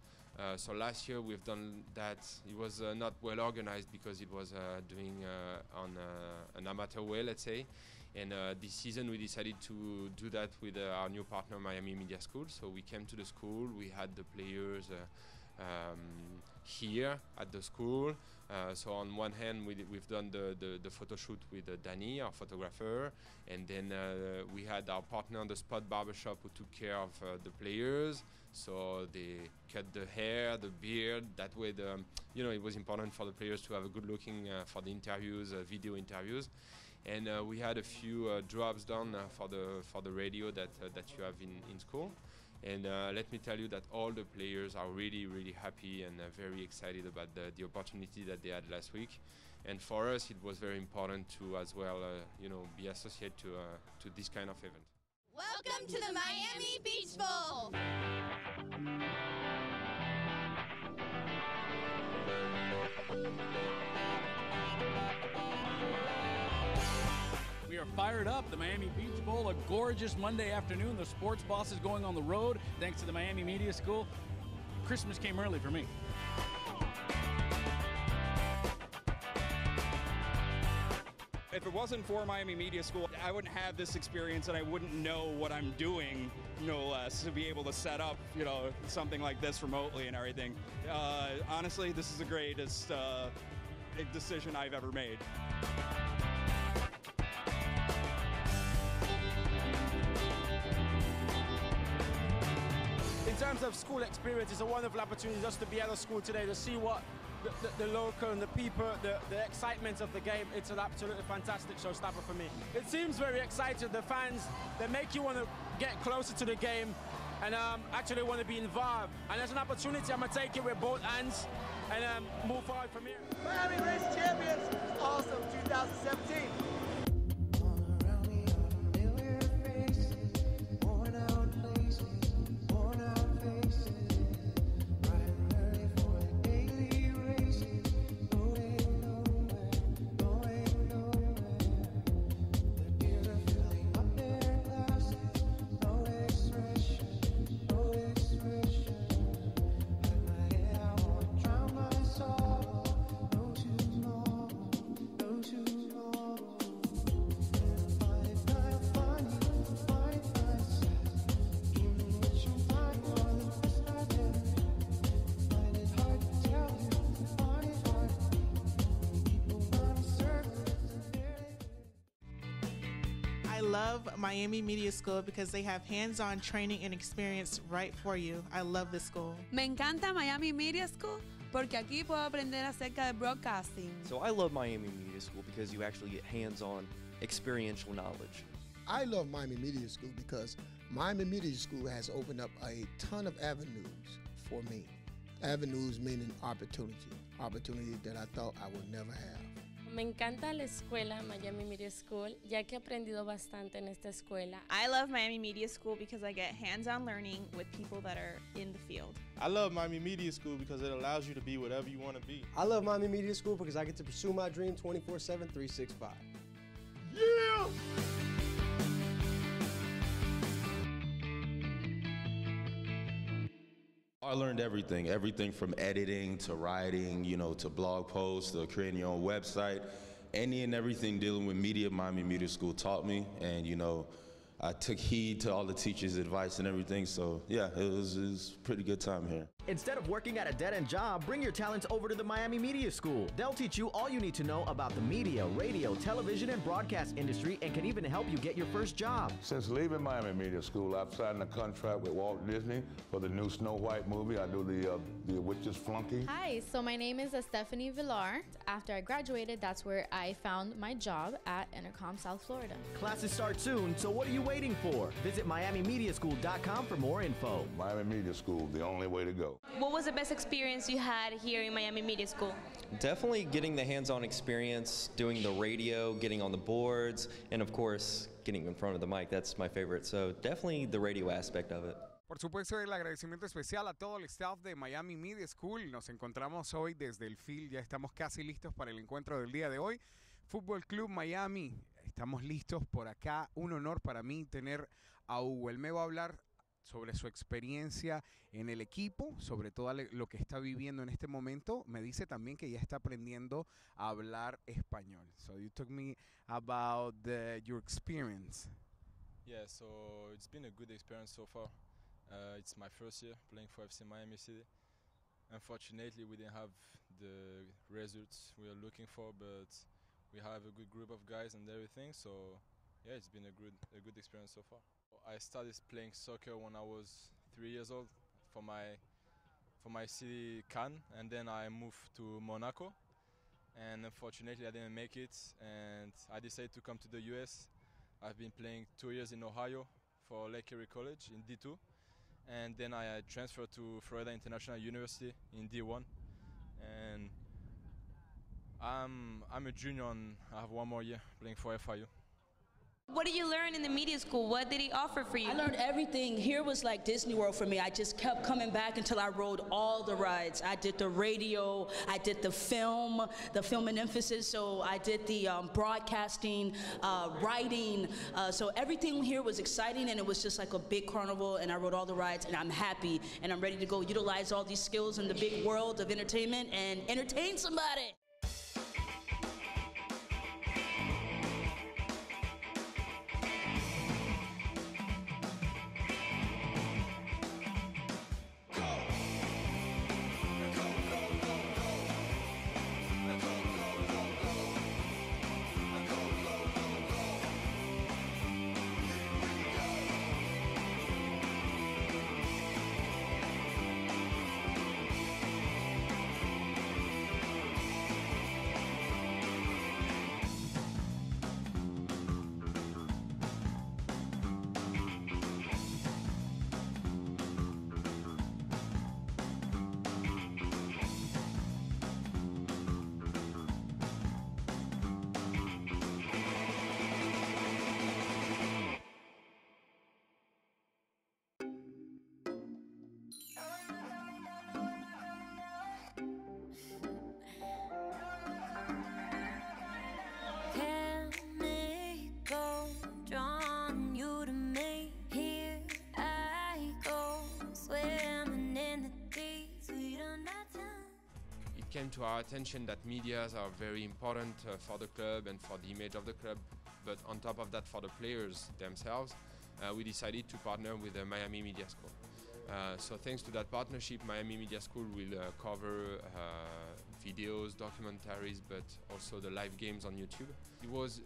So last year we've done that. It was not well organized because it was doing on an amateur way, let's say. And this season we decided to do that with our new partner, Miami Media School. So we came to the school, we had the players here at the school. So on one hand we've done the photo shoot with Danny, our photographer, and then we had our partner on the spot barbershop who took care of the players. So they cut the hair, the beard. That way, it was important for the players to have a good looking for the interviews, video interviews. And we had a few drops done for the radio that you have in school. And let me tell you that all the players are really, really happy and very excited about the opportunity that they had last week. And for us, it was very important to as well, be associated to this kind of event. Welcome to the Miami Beach Bowl. We are fired up. The Miami Beach Bowl, a gorgeous Monday afternoon. The sports boss is going on the road thanks to the Miami Media School. Christmas came early for me. If it wasn't for Miami Media School, I wouldn't have this experience and I wouldn't know what I'm doing, no less, to be able to set up, something like this remotely and everything. Honestly, this is the greatest decision I've ever made. In terms of school experience, it's a wonderful opportunity just to be at a school today to see what the local and the people, the excitement of the game. It's an absolutely fantastic showstopper for me. It seems very exciting. The fans, they make you want to get closer to the game and actually want to be involved. And as an opportunity, I'm going to take it with both hands and move forward from here. Miami Race Champions, awesome 2017. I love Miami Media School because they have hands-on training and experience right for you. I love this school. Me encanta Miami Media School porque aquí puedo aprender acerca de broadcasting. So I love Miami Media School because you actually get hands-on experiential knowledge. I love Miami Media School because Miami Media School has opened up a ton of avenues for me. Avenues meaning opportunity that I thought I would never have. Me encanta la escuela Miami Media School, ya que he aprendido bastante en esta escuela. I love Miami Media School because I get hands-on learning with people that are in the field. I love Miami Media School because it allows you to be whatever you want to be. I love Miami Media School because I get to pursue my dream 24/7, 365. Yeah! I learned everything from editing to writing, to blog posts, to creating your own website. Any and everything dealing with media, Miami Media School taught me, and I took heed to all the teachers' advice and everything. So yeah, it was a pretty good time here. Instead of working at a dead-end job, bring your talents over to the Miami Media School. They'll teach you all you need to know about the media, radio, television, and broadcast industry, and can even help you get your first job. Since leaving Miami Media School, I've signed a contract with Walt Disney for the new Snow White movie. I do the Witch's Flunky. Hi, so my name is Stephanie Villar. After I graduated, that's where I found my job at Intercom South Florida. Classes start soon, so what are you waiting for? Visit MiamiMediaSchool.com for more info. Miami Media School, the only way to go. What was the best experience you had here in Miami Media School? Definitely getting the hands-on experience, doing the radio, getting on the boards, and of course, getting in front of the mic. That's my favorite. So definitely the radio aspect of it. Por supuesto, el agradecimiento especial a todo el staff de Miami Media School. Nos encontramos hoy desde el field, ya estamos casi listos para el encuentro del día de hoy. Fútbol Club Miami, estamos listos por acá. Un honor para mí tener a Hugo. Él me va a hablar sobre su experiencia en el equipo, sobre todo lo que está viviendo en este momento. Me dice también que ya está aprendiendo a hablar español. So you told me about your experience. Yeah, so it's been a good experience so far. It's my first year playing for FC Miami City. Unfortunately, we didn't have the results we were looking for, but we have a good group of guys and everything. So yeah, it's been a good experience so far. I started playing soccer when I was 3 years old for my city Cannes, and then I moved to Monaco, and unfortunately I didn't make it, and I decided to come to the US. I've been playing 2 years in Ohio for Lake Erie College in D2, and then I transferred to Florida International University in D1, and I'm a junior and I have one more year playing for FIU. What did you learn in the media school? What did he offer for you? I learned everything. Here was like Disney World for me. I just kept coming back until I rode all the rides. I did the radio, I did the film and emphasis, so I did the broadcasting, writing. So everything here was exciting, and it was just like a big carnival, and I rode all the rides, and I'm happy, and I'm ready to go utilize all these skills in the big world of entertainment and entertain somebody. Came to our attention that medias are very important for the club and for the image of the club, but on top of that for the players themselves, we decided to partner with the Miami Media School. So thanks to that partnership, Miami Media School will cover videos, documentaries, but also the live games on YouTube. It was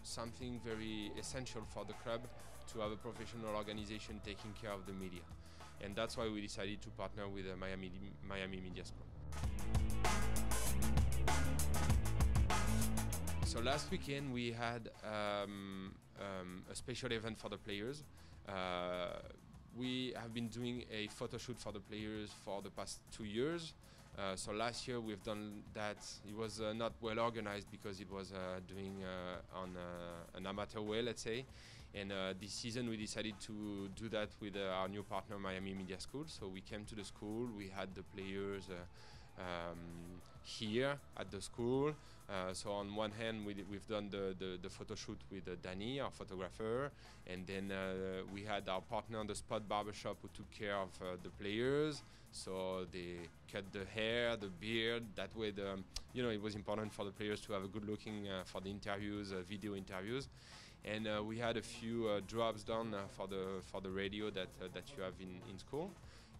something very essential for the club to have a professional organization taking care of the media. And that's why we decided to partner with the Miami Media School. So last weekend we had a special event for the players. We have been doing a photo shoot for the players for the past 2 years. So last year we've done that. It was not well organized because it was doing on an amateur way, let's say. And this season we decided to do that with our new partner, Miami Media School. So we came to the school, we had the players here at the school. So on one hand we've done the photo shoot with Danny, our photographer, and then we had our partner on the spot barbershop who took care of the players. So they cut the hair, the beard. That way, it was important for the players to have a good looking for the interviews, video interviews. And we had a few drops done for the radio that you have in school.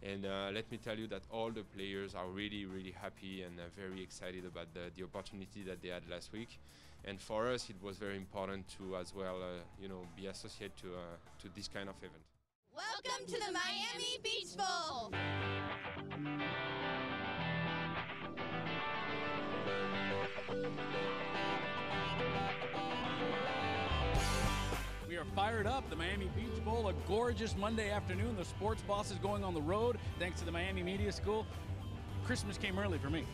And let me tell you that all the players are really, really happy and very excited about the opportunity that they had last week. And for us, it was very important to as well, be associated to this kind of event. Welcome to the Miami Beach Bowl! We are fired up. The Miami Beach Bowl, a gorgeous Monday afternoon. The sports boss is going on the road thanks to the Miami Media School. Christmas came early for me.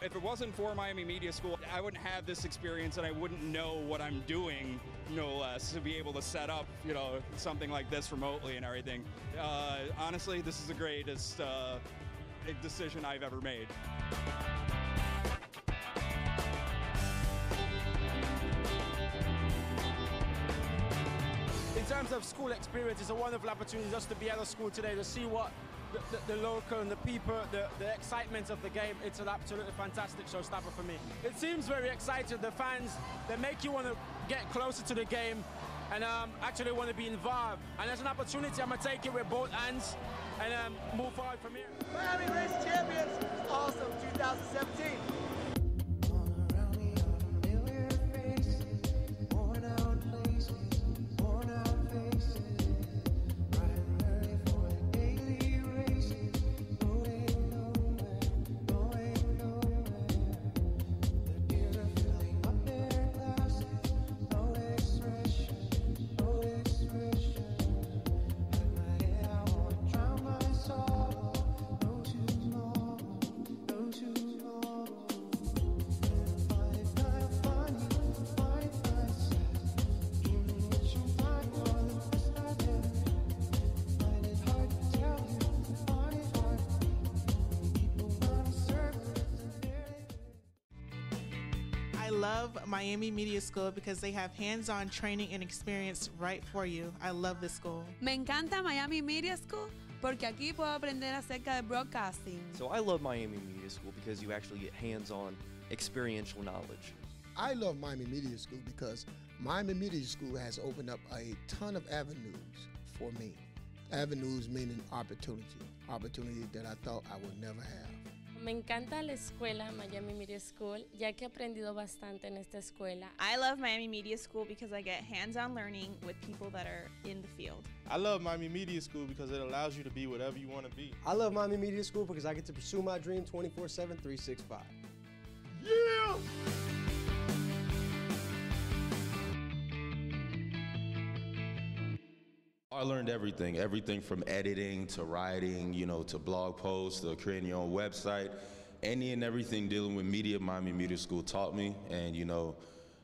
If it wasn't for Miami Media School, I wouldn't have this experience and I wouldn't know what I'm doing, no less, to be able to set up, something like this remotely and everything. Honestly, this is the greatest decision I've ever made. In terms of school experience, it's a wonderful opportunity just to be at a school today to see what the local and the people, the excitement of the game. It's an absolutely fantastic showstopper for me. It seems very exciting. The fans, they make you want to get closer to the game and actually want to be involved. And as an opportunity, I'm going to take it with both hands and move forward from here. Miami Race Champions, awesome 2017. I love Miami Media School because they have hands-on training and experience right for you. I love this school. Me encanta Miami Media School porque aquí puedo aprender acerca de broadcasting. So I love Miami Media School because you actually get hands-on experiential knowledge. I love Miami Media School because Miami Media School has opened up a ton of avenues for me. Avenues meaning opportunity that I thought I would never have. Me encanta la escuela Miami Media School, ya que he aprendido bastante en esta escuela. I love Miami Media School because I get hands-on learning with people that are in the field. I love Miami Media School because it allows you to be whatever you want to be. I love Miami Media School because I get to pursue my dream 24/7, 365. Yeah! I learned everything from editing to writing, to blog posts, to creating your own website. Any and everything dealing with media, Miami Media School taught me, and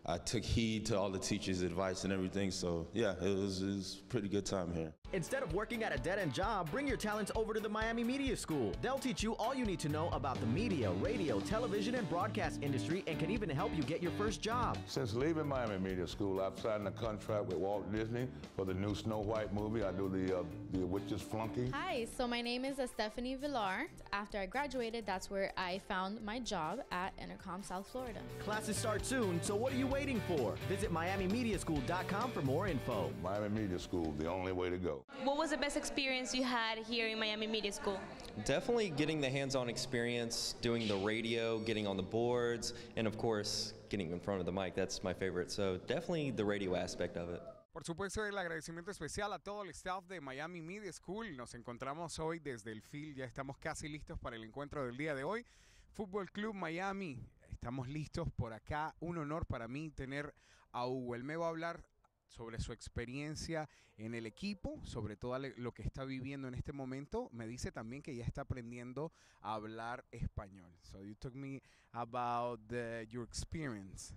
I took heed to all the teachers' advice and everything, so yeah, it was a pretty good time here. Instead of working at a dead-end job, bring your talents over to the Miami Media School. They'll teach you all you need to know about the media, radio, television, and broadcast industry, and can even help you get your first job. Since leaving Miami Media School, I've signed a contract with Walt Disney for the new Snow White movie. I do the witch's flunky. Hi, so my name is Stephanie Villar. After I graduated, that's where I found my job at Intercom South Florida. Classes start soon, so what are you waiting for? Visit MiamiMediaSchool.com for more info. Miami Media School, the only way to go. What was the best experience you had here in Miami Media School? Definitely getting the hands-on experience, doing the radio, getting on the boards, and of course, getting in front of the mic. That's my favorite. So definitely the radio aspect of it. Por supuesto, el agradecimiento especial a todo el staff de Miami Media School. Nos encontramos hoy desde el field, ya estamos casi listos para el encuentro del día de hoy. Fútbol Club Miami, estamos listos por acá. Un honor para mí tener a Hugo. Él me va a hablar sobre su experiencia en el equipo, sobre todo lo que está viviendo en este momento. Me dice también que ya está aprendiendo a hablar español. So you told me about your experience.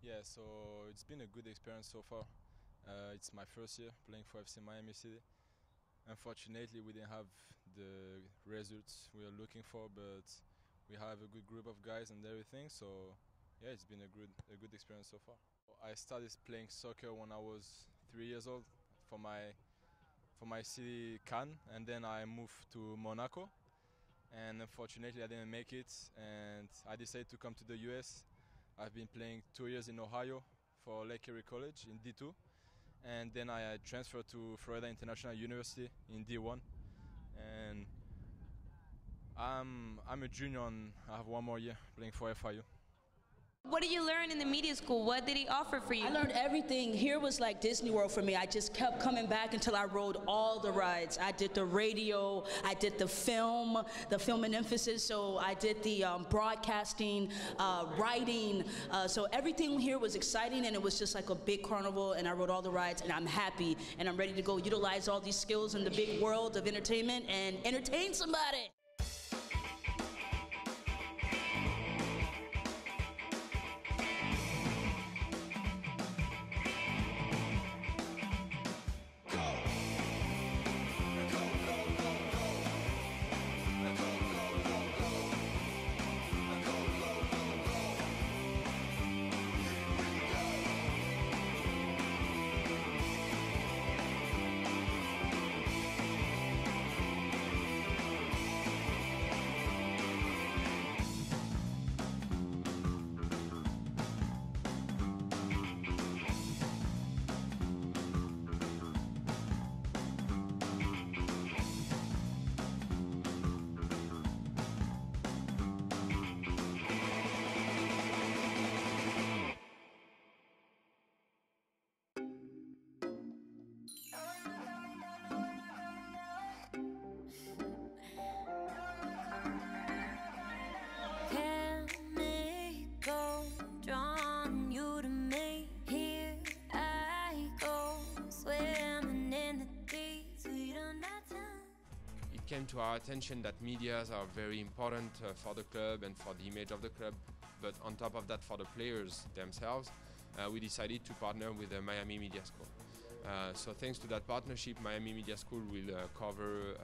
Yeah, so it's been a good experience so far. It's my first year playing for FC Miami City. Unfortunately, we didn't have the results we were looking for, but we have a good group of guys and everything. So yeah, it's been a good experience so far. I started playing soccer when I was 3 years old for my city Cannes, and then I moved to Monaco. And unfortunately, I didn't make it, and I decided to come to the US. I've been playing 2 years in Ohio for Lake Erie College in D2. and then I transferred to Florida International University in D1, and I'm a junior and I have one more year playing for FIU. What did you learn in the media school? What did he offer for you? I learned everything. Here was like Disney World for me. I just kept coming back until I rode all the rides. I did the radio, I did the film and emphasis, so I did the broadcasting, writing, so everything here was exciting, and it was just like a big carnival, and I rode all the rides, and I'm happy, and I'm ready to go utilize all these skills in the big world of entertainment and entertain somebody. It came to our attention that medias are very important for the club and for the image of the club, but on top of that, for the players themselves, we decided to partner with the Miami Media School. So thanks to that partnership, Miami Media School will cover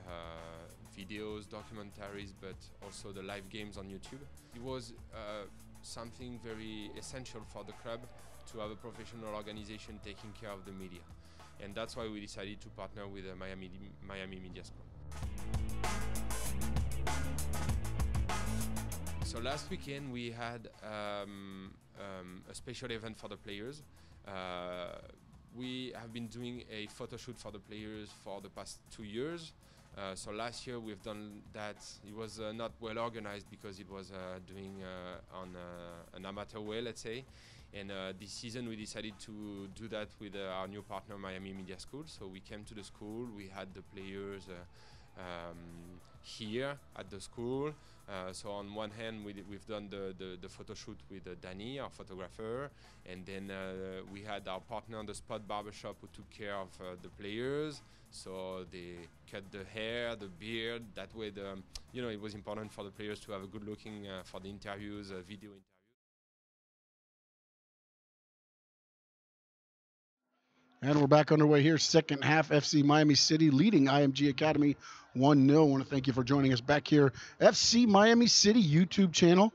videos, documentaries, but also the live games on YouTube. It was something very essential for the club to have a professional organization taking care of the media. And that's why we decided to partner with the Miami Media School. So last weekend we had a special event for the players. We have been doing a photo shoot for the players for the past 2 years. So last year we've done that. It was not well organized because it was doing on an amateur way, let's say. And this season we decided to do that with our new partner, Miami Media School. So we came to the school, we had the players here at the school. So on one hand we've done the photo shoot with Danny, our photographer, and then we had our partner on the spot barbershop who took care of the players. So they cut the hair, the beard. That way, it was important for the players to have a good looking for the interviews, video interviews. And we're back underway here. Second half, FC Miami City leading IMG Academy 1-0. I want to thank you for joining us back here. FC Miami City YouTube channel.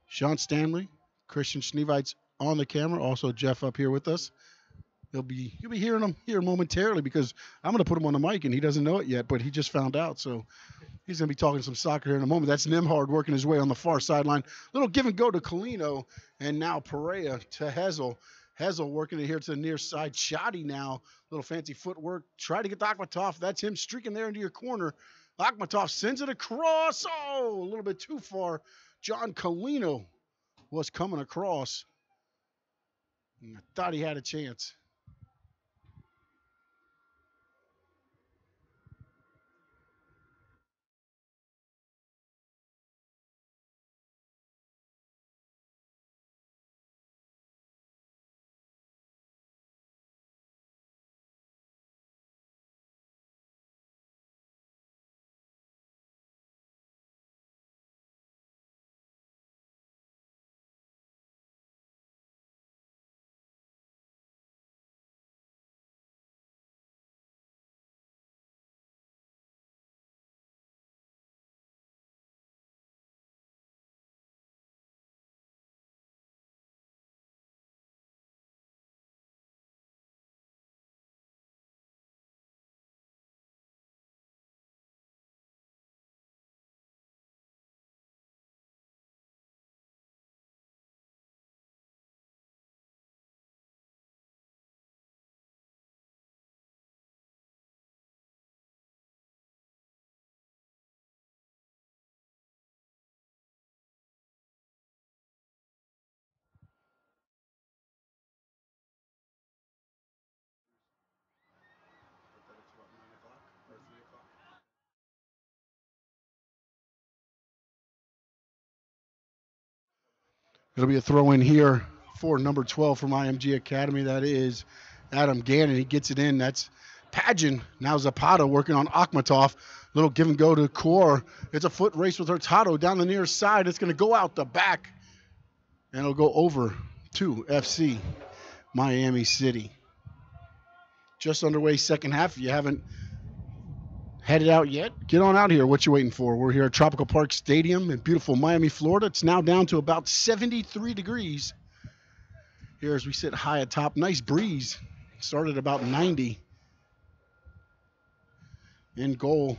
Sean Stanley, Christian Schneeveitz on the camera. Also Jeff up here with us. You'll be hearing him here momentarily because I'm going to put him on the mic and he doesn't know it yet, but he just found out. So he's going to be talking some soccer here in a moment. That's Nimhard working his way on the far sideline. Little give and go to Colino, and now Perea to Hezel. Hezel working it here to the near side. Shoddy now. Little fancy footwork. Try to get to Akhmatov. That's him streaking there into your corner. Akhmatov sends it across. Oh, a little bit too far. John Colino was coming across. I thought he had a chance. It'll be a throw in here for number 12 from IMG Academy. That is Adam Gannon. He gets it in. That's Pageant. Now Zapata working on Akhmatov. Little give and go to Core. It's a foot race with Hurtado down the near side. It's going to go out the back. And it'll go over to FC Miami City. Just underway second half. If you haven't headed out yet, get on out here. What you waiting for? We're here at Tropical Park Stadium in beautiful Miami, Florida. It's now down to about 73 degrees here as we sit high atop. Nice breeze. Started about 90. In goal,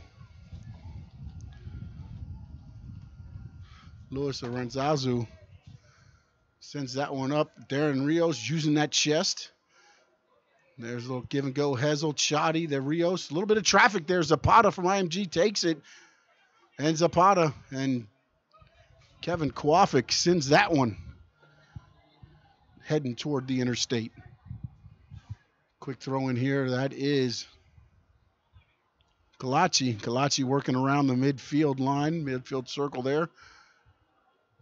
Luis Aranzazu sends that one up. Darren Rios using that chest. There's a little give and go. Hezel, Chadi, the Rios. A little bit of traffic there. Zapata from IMG takes it. And Zapata and Kevin Kwafik sends that one heading toward the interstate. Quick throw in here. That is Kalachi working around the midfield line, midfield circle there.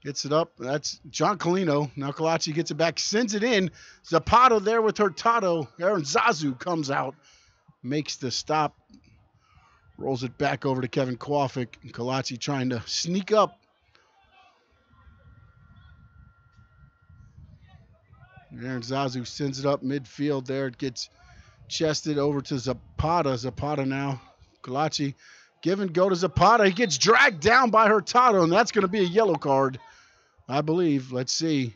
Gets it up. That's John Colino. Now Kalachi gets it back, sends it in. Zapata there with Hurtado. Aaron Zazu comes out, makes the stop, rolls it back over to Kevin Kwafik. Kalachi trying to sneak up. Aaron Zazu sends it up midfield there. It gets chested over to Zapata. Zapata now. Kalachi give and go to Zapata. He gets dragged down by Hurtado, and that's going to be a yellow card, I believe. Let's see.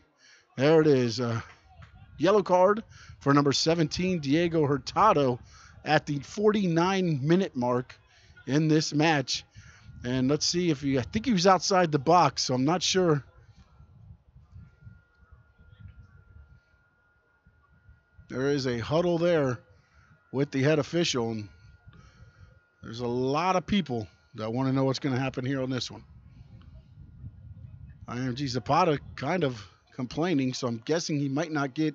There it is. Yellow card for number 17, Diego Hurtado, at the 49-minute mark in this match. And let's see if I think he was outside the box, so I'm not sure. There is a huddle there with the head official, and there's a lot of people that want to know what's going to happen here on this one. IMG Zapata kind of complaining, so I'm guessing he might not be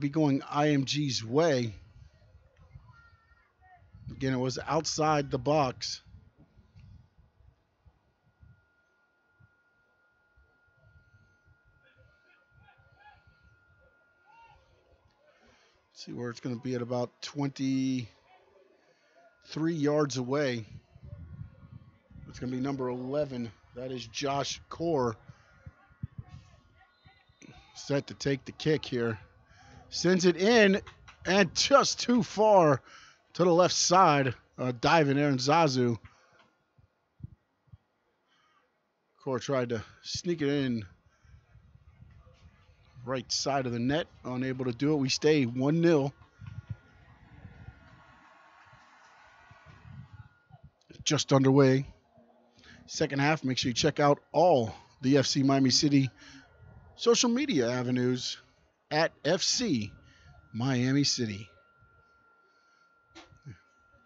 going IMG's way. Again, it was outside the box. Let's see where it's going to be at about 23 yards away. It's going to be number 11. That is Josh Core. Set to take the kick here. Sends it in and just too far to the left side. Diving Aaron Zazu. Core tried to sneak it in. Right side of the net. Unable to do it. We stay 1-0. Just underway. Second half, make sure you check out all the FC Miami City social media avenues at FC Miami City.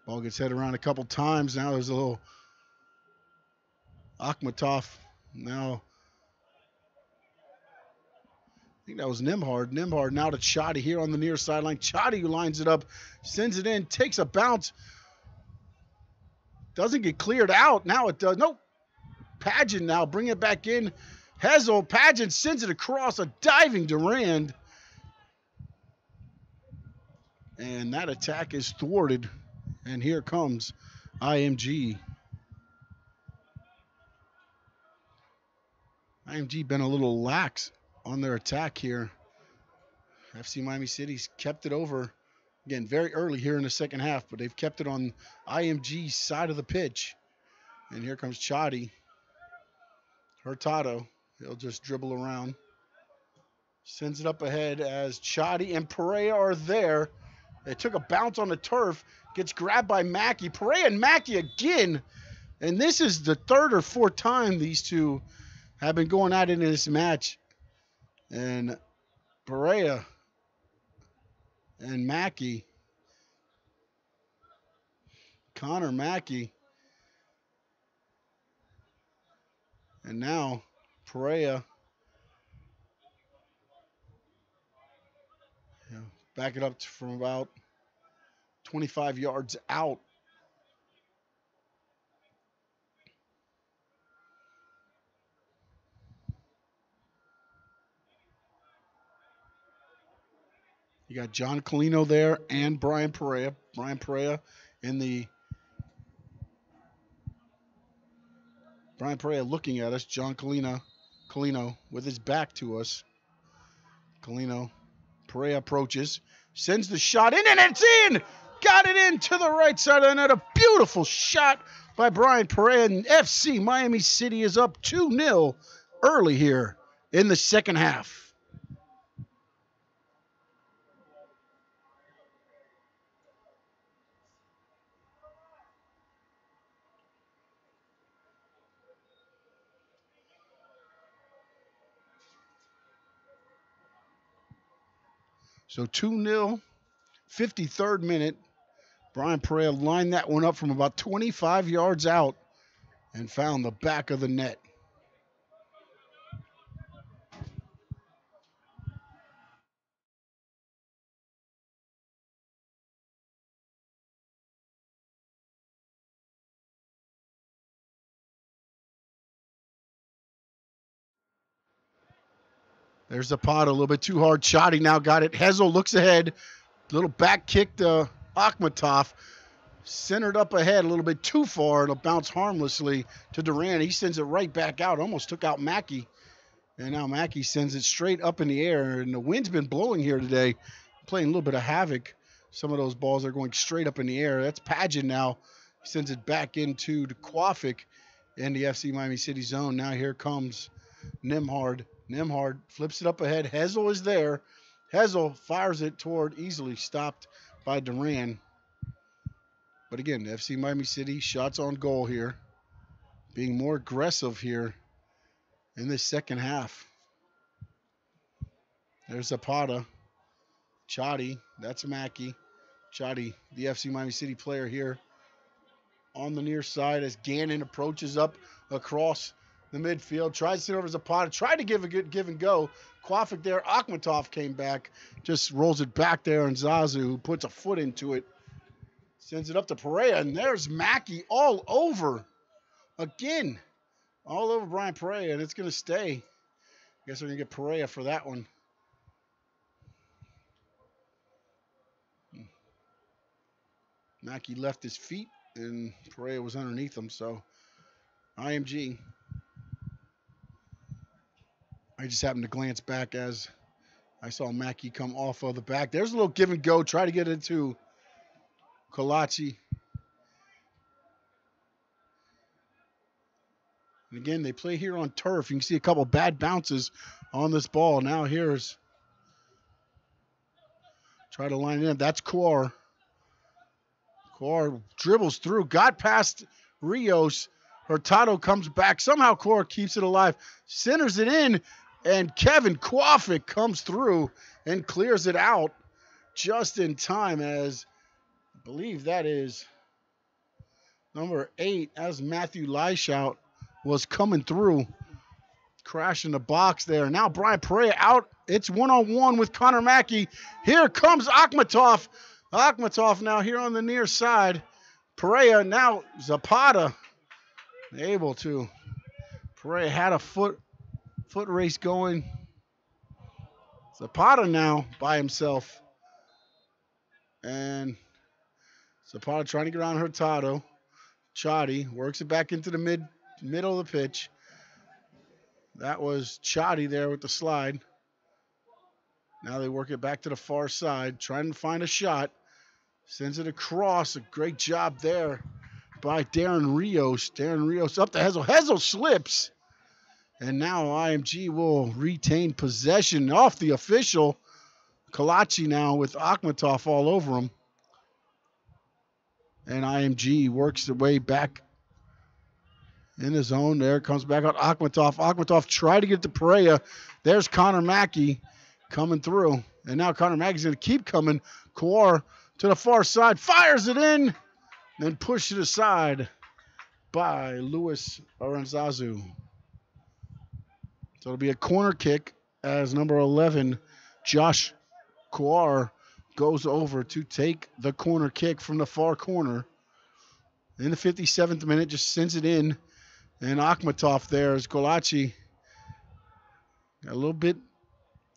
Ball gets head around a couple times. Now there's a little Akhmatov. Now, I think that was Nimhard. Nimhard now to Chadi here on the near sideline. Chadi lines it up, sends it in, takes a bounce. Doesn't get cleared out. Now it does. Nope. Pageant now bring it back in. Hezel, Pageant sends it across, a diving Durand. And that attack is thwarted. And here comes IMG. IMG been a little lax on their attack here. FC Miami City's kept it over. Again, very early here in the second half, but they've kept it on IMG's side of the pitch. And here comes Chadi. Hurtado, he'll just dribble around. Sends it up ahead as Chadi and Perea are there. They took a bounce on the turf. Gets grabbed by Mackey. Perea and Mackey again. And this is the third or fourth time these two have been going at it in this match. And Perea and Mackey. Connor Mackey. And now Perea. Back it up from about 25 yards out. You got John Colino there and Brian Perea. Brian Perea looking at us. John Colino with his back to us. Colino. Perea approaches. Sends the shot in, and it's in! Got it in to the right side of the net. A beautiful shot by Brian Perea. And FC Miami City is up 2-0 early here in the second half. So 2-0, 53rd minute. Brian Perea lined that one up from about 25 yards out and found the back of the net. There's Zapata, a little bit too hard. Chotty now got it. Hezel looks ahead. Little back kick to Akhmatov. Centered up ahead a little bit too far. It'll bounce harmlessly to Duran. He sends it right back out. Almost took out Mackey. And now Mackey sends it straight up in the air. And the wind's been blowing here today, playing a little bit of havoc. Some of those balls are going straight up in the air. That's Pageant now. He sends it back into Kwafik in the FC Miami City zone. Now here comes Nimhard. Nimhard flips it up ahead. Hezel is there. Hezel fires it toward, easily stopped by Duran. But again, FC Miami City, shots on goal here. Being more aggressive here in this second half. There's Zapata. Chotty, that's Mackey. Chotty, the FC Miami City player here on the near side as Gannon approaches up across the midfield. Tries to sit over Zapata. Tried to give a good give and go. Kwafik there. Akhmatov came back. Just rolls it back there. And Zazu, who puts a foot into it, sends it up to Perea. And there's Mackey all over. Again, all over Brian Perea. And it's going to stay. I guess we're going to get Perea for that one. Mackey left his feet, and Perea was underneath him. So, IMG. I just happened to glance back as I saw Mackey come off of the back. There's a little give and go. Try to get it to Kalachi. And again, they play here on turf. You can see a couple bad bounces on this ball. Now here's, try to line it in. That's Kawar. Kawar dribbles through, got past Rios. Hurtado comes back. Somehow Kawar keeps it alive, centers it in, and Kevin Kwafik comes through and clears it out just in time, as I believe that is number 8, as Matthew Leishout was coming through, crashing the box there. Now Brian Perea out. It's one-on-one with Connor Mackey. Here comes Akhmatov. Akhmatov now here on the near side. Perea now Zapata able to. Perea had a foot race going. Zapata now by himself. And Zapata trying to get around Hurtado. Chotty works it back into the middle of the pitch. That was Chotty there with the slide. Now they work it back to the far side, trying to find a shot. Sends it across. A great job there by Darren Rios. Darren Rios up to Hezel. Hezel slips. And now IMG will retain possession off the official. Kalachi now with Akhmatov all over him. And IMG works their way back in the zone. There it comes back out. Akhmatov. Akhmatov tried to get to Perea. There's Connor Mackey coming through. And now Connor Mackey's going to keep coming. Kawar to the far side. Fires it in. Then pushed it aside by Luis Aranzazu. So it'll be a corner kick as number 11, Josh Kawar, goes over to take the corner kick from the far corner. In the 57th minute, just sends it in. And Akhmatov there as Kolachi got a little bit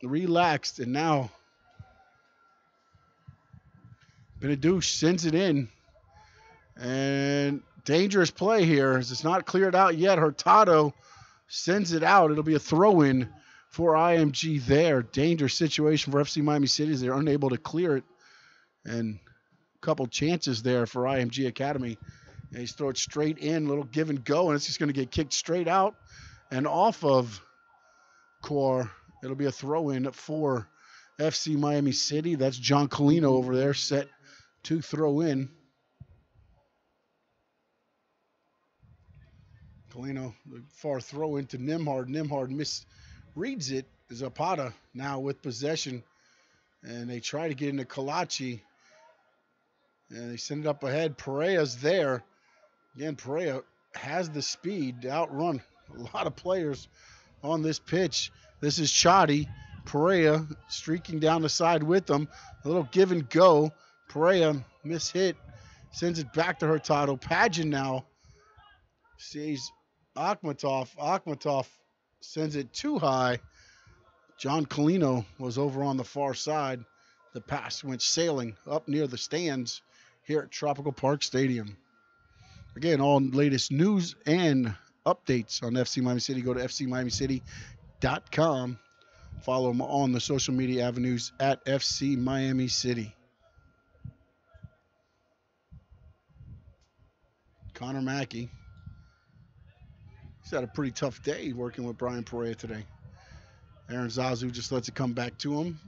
relaxed. And now Benedouche sends it in. And dangerous play here as it's not cleared out yet. Hurtado sends it out. It'll be a throw-in for IMG there. Dangerous situation for FC Miami City as they're unable to clear it. And a couple chances there for IMG Academy. And he's throw it straight in, little give and go, and it's just going to get kicked straight out and off of Core. It'll be a throw-in for FC Miami City. That's John Colino over there set to throw in. Colino, the far throw into Nimhard. Nimhard misreads it. Zapata now with possession. And they try to get into Kalachi. And they send it up ahead. Pereira's there. Again, Pereira has the speed to outrun a lot of players on this pitch. This is Chadi. Pereira streaking down the side with them. A little give and go. Pereira mishit. Sends it back to Hurtado. Pageant now sees Akhmatov. Akhmatov sends it too high. John Colino was over on the far side. The pass went sailing up near the stands here at Tropical Park Stadium. Again, all latest news and updates on FC Miami City. Go to fcmiamicity.com. Follow them on the social media avenues at FC Miami City. Connor Mackey. He's had a pretty tough day working with Brian Pereira today. Aaron Zazu just lets it come back to him.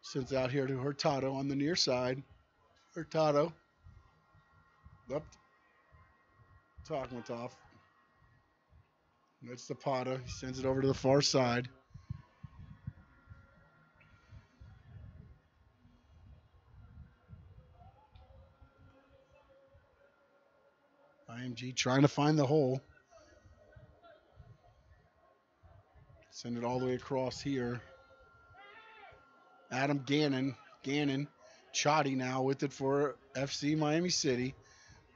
Sends out here to Hurtado on the near side. Hurtado. Up to Akhmatov. That's Zapata. He sends it over to the far side. IMG trying to find the hole. Send it all the way across here. Adam Gannon. Gannon. Chadi now with it for FC Miami City.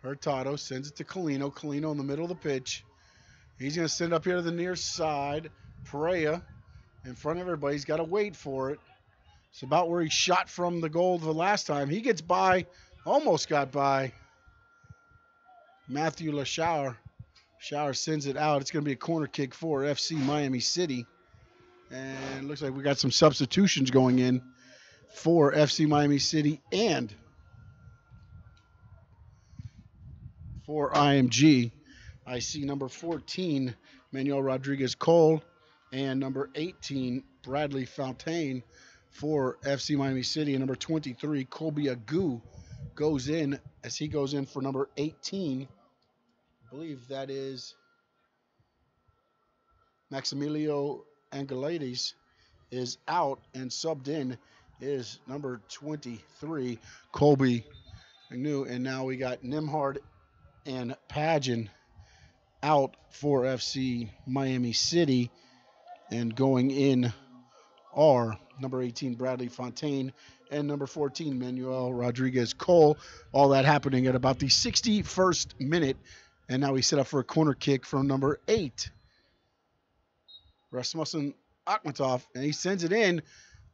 Hurtado sends it to Colino. Colino in the middle of the pitch. He's going to send up here to the near side. Pereira in front of everybody. He's got to wait for it. It's about where he shot from the goal the last time. He gets by. Almost got by. Matthew LaShower. Shower sends it out. It's going to be a corner kick for FC Miami City. And it looks like we got some substitutions going in for FC Miami City and for IMG. I see number 14, Manuel Rodriguez-Cole, and number 18, Bradley Fontaine for FC Miami City. And number 23, Colby Agu, goes in as he goes in for number 18. I believe that is Maximilio Angelides is out, and subbed in is number 23, Colby Agnew. And now we got Nimhard and Pageant out for FC Miami City, and going in are number 18, Bradley Fontaine, and number 14, Manuel Rodriguez-Cole. All that happening at about the 61st minute, and now we set up for a corner kick from number 8, Rasmussen Akhmatov, and he sends it in,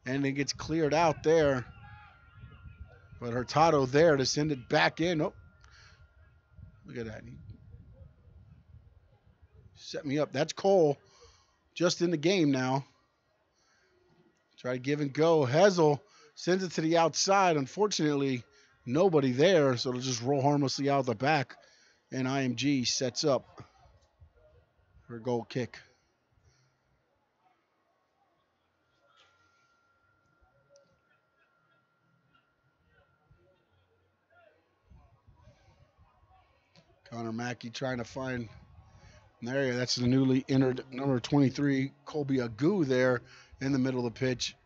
and it gets cleared out there. But Hurtado there to send it back in. Oh, look at that. He set me up. That's Cole just in the game now. Try to give and go. Hessel sends it to the outside. Unfortunately, nobody there, so it'll just roll harmlessly out the back. And IMG sets up for a goal kick. Connor Mackey trying to find an area. That's the newly entered number 23, Colby Agu there in the middle of the pitch.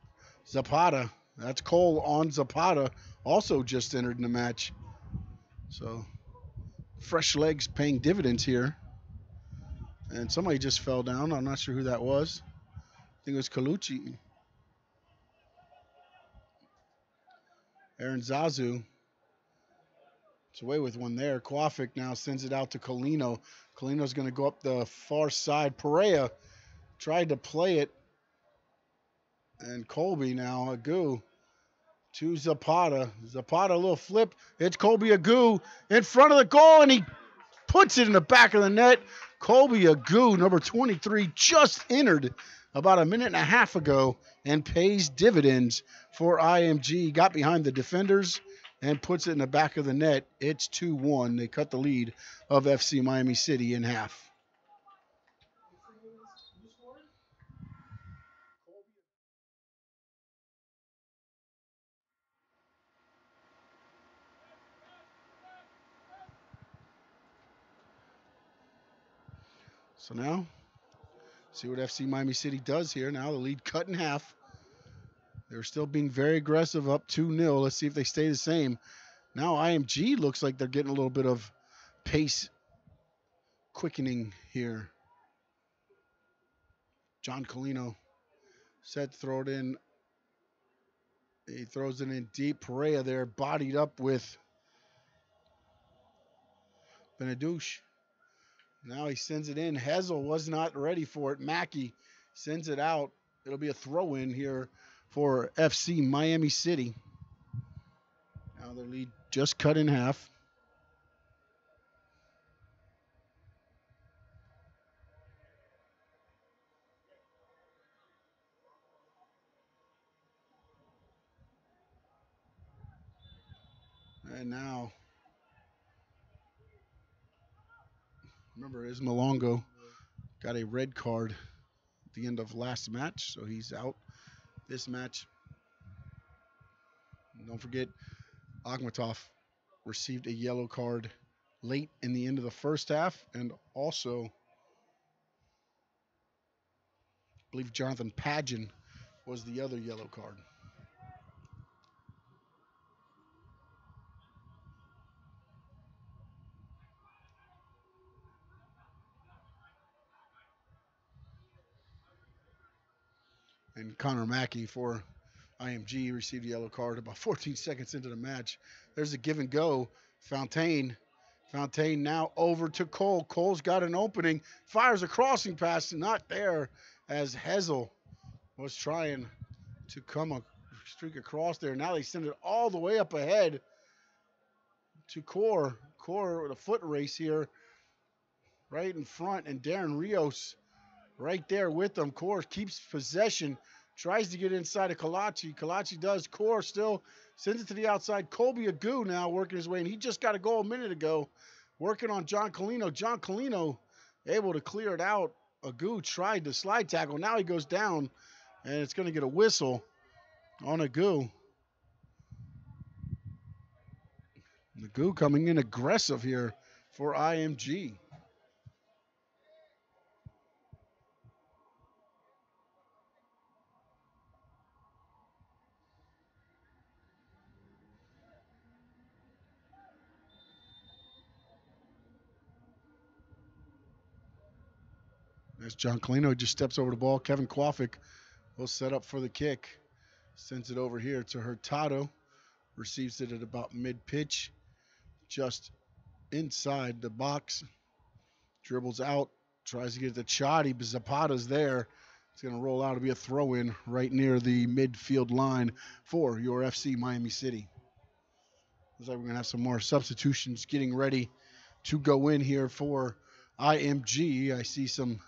Zapata, that's Cole on Zapata, also just entered in the match. So fresh legs paying dividends here. And somebody just fell down. I'm not sure who that was. I think it was Colucci. Aaron Zazu. It's away with one there. Kwafik now sends it out to Colino. Colino's going to go up the far side. Pereira tried to play it. And Colby now, Agu to Zapata. Zapata, a little flip. It's Colby Agu in front of the goal, and he puts it in the back of the net. Colby Agu, number 23, just entered about a minute and a half ago and pays dividends for IMG. Got behind the defenders and puts it in the back of the net. It's 2-1. They cut the lead of FC Miami City in half. So now, see what FC Miami City does here. Now the lead cut in half. They're still being very aggressive, up 2-0. Let's see if they stay the same. Now IMG looks like they're getting a little bit of pace quickening here. John Colino set, throw it in. He throws it in deep. Perea there, bodied up with Benedouche. Now he sends it in. Hessel was not ready for it. Mackey sends it out. It'll be a throw-in here for FC Miami City. Now their lead just cut in half. And now, remember, Ismalongo got a red card at the end of last match, so he's out this match. And don't forget, Akhmatov received a yellow card late in the end of the first half, and also, I believe Jonathan Padgett was the other yellow card. And Connor Mackey for IMG received a yellow card about 14 seconds into the match. There's a give and go. Fontaine now over to Cole. Cole's got an opening. Fires a crossing pass. Not there as Hessel was trying to come a streak across there. Now they send it all the way up ahead to Core. Core with a foot race here right in front. And Darren Rios right there with them. Core keeps possession. Tries to get inside of Kalachi. Kalachi does. Core still sends it to the outside. Colby Agu now working his way, and he just got a goal a minute ago. Working on John Colino. John Colino able to clear it out. Agu tried to slide tackle. Now he goes down, and it's going to get a whistle on Agu. Agu coming in aggressive here for IMG. As John Colino just steps over the ball, Kevin Kwafik will set up for the kick. Sends it over here to Hurtado. Receives it at about mid-pitch, just inside the box. Dribbles out, tries to get the Chadi, but Zapata's there. It's going to roll out to be a throw-in right near the midfield line for your FC Miami City. Looks like we're going to have some more substitutions getting ready to go in here for IMG. I see some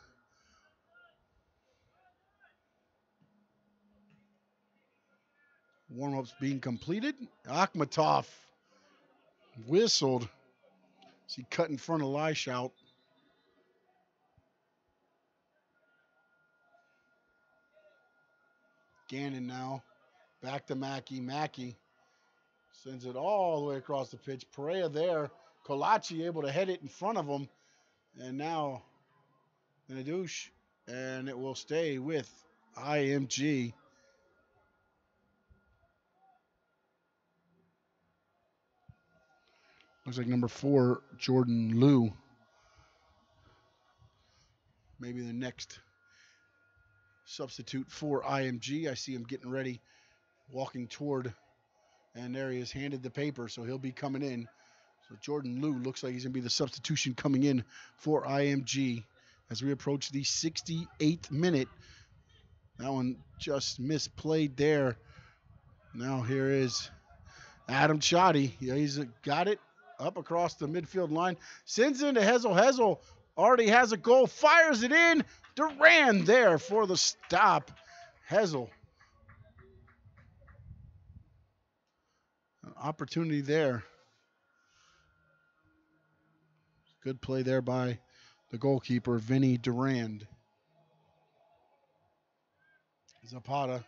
warm-ups being completed. Akhmatov whistled. See, cut in front of Leishout. Gannon now. Back to Mackey. Mackey sends it all the way across the pitch. Perea there. Kolachi able to head it in front of him. And now Benedouche. And it will stay with IMG. Looks like number 4, Jordan Liu. Maybe the next substitute for IMG. I see him getting ready, walking toward, and there he is, handed the paper, so he'll be coming in. So Jordan Liu looks like he's going to be the substitution coming in for IMG as we approach the 68th minute That one just misplayed there. Now here is Adam Chotty. Yeah, he's got it up across the midfield line. Sends it into Hessel. Hessel already has a goal. Fires it in. Duran there for the stop. Hessel. An opportunity there. Good play there by the goalkeeper, Vinny Durand. Zapata.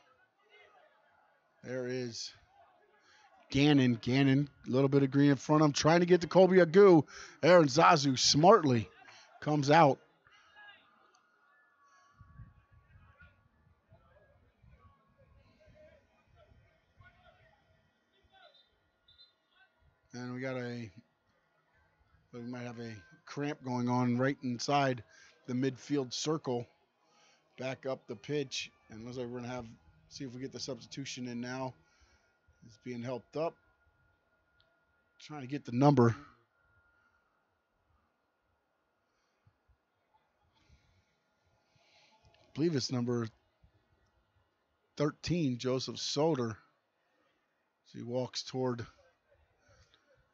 There is Gannon. Gannon, a little bit of green in front of him, trying to get to Kobe Agu. Aaron Zazu smartly comes out. And we might have a cramp going on right inside the midfield circle. Back up the pitch. And looks like we're going to see if we get the substitution in now. It's being helped up. Trying to get the number. I believe it's number 13, Joseph Soder. So he walks toward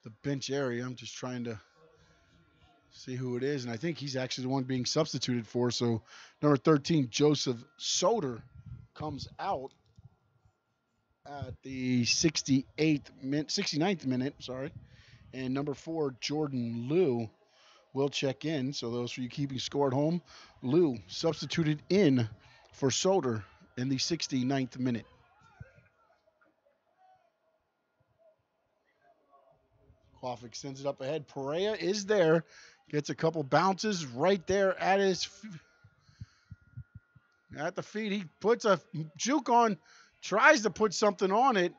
the bench area. I'm just trying to see who it is. And I think he's actually the one being substituted for. So number 13, Joseph Soder, comes out at the 69th minute, and number 4, Jordan Liu, will check in. So those for you keeping score at home, Liu substituted in for Soder in the 69th minute. Quafic sends it up ahead. Perea is there, gets a couple bounces right there at the feet. He puts a juke on, tries to put something on it,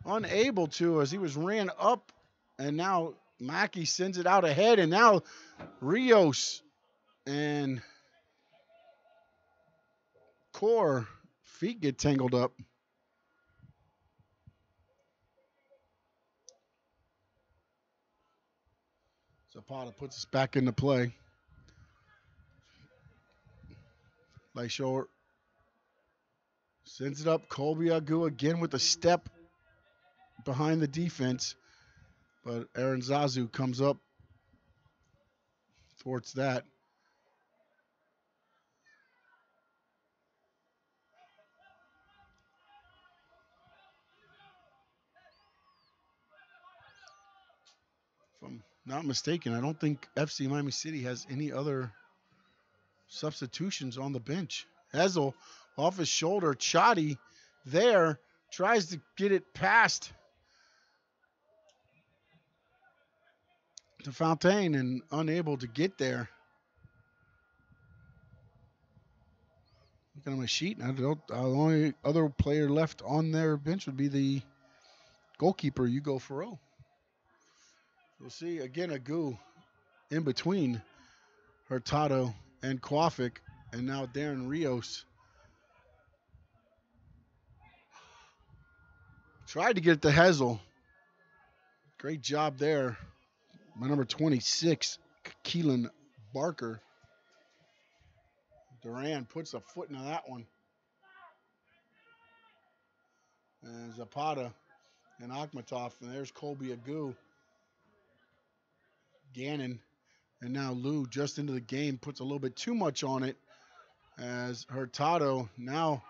unable to as he was ran up, and now Mackey sends it out ahead, and now Rios and Core feet get tangled up. Zapata puts us back into play. Light short. Sends it up. Colby Agu again with a step behind the defense. But Aaron Zazu comes up, thwarts that. If I'm not mistaken, I don't think FC Miami City has any other substitutions on the bench. Hessel off his shoulder. Chotty there. Tries to get it past to Fontaine and unable to get there. Looking at my sheet, the only other player left on their bench would be the goalkeeper, Hugo Farrell. We'll see again Agu in between Hurtado and Quafic, and now Darren Rios. Tried to get it to Hessel. Great job there. My number 26, Keelan Barker. Duran puts a foot into that one. And Zapata and Akhmatov, and there's Colby Agu. Gannon, and now Lou just into the game, puts a little bit too much on it as Hurtado. Now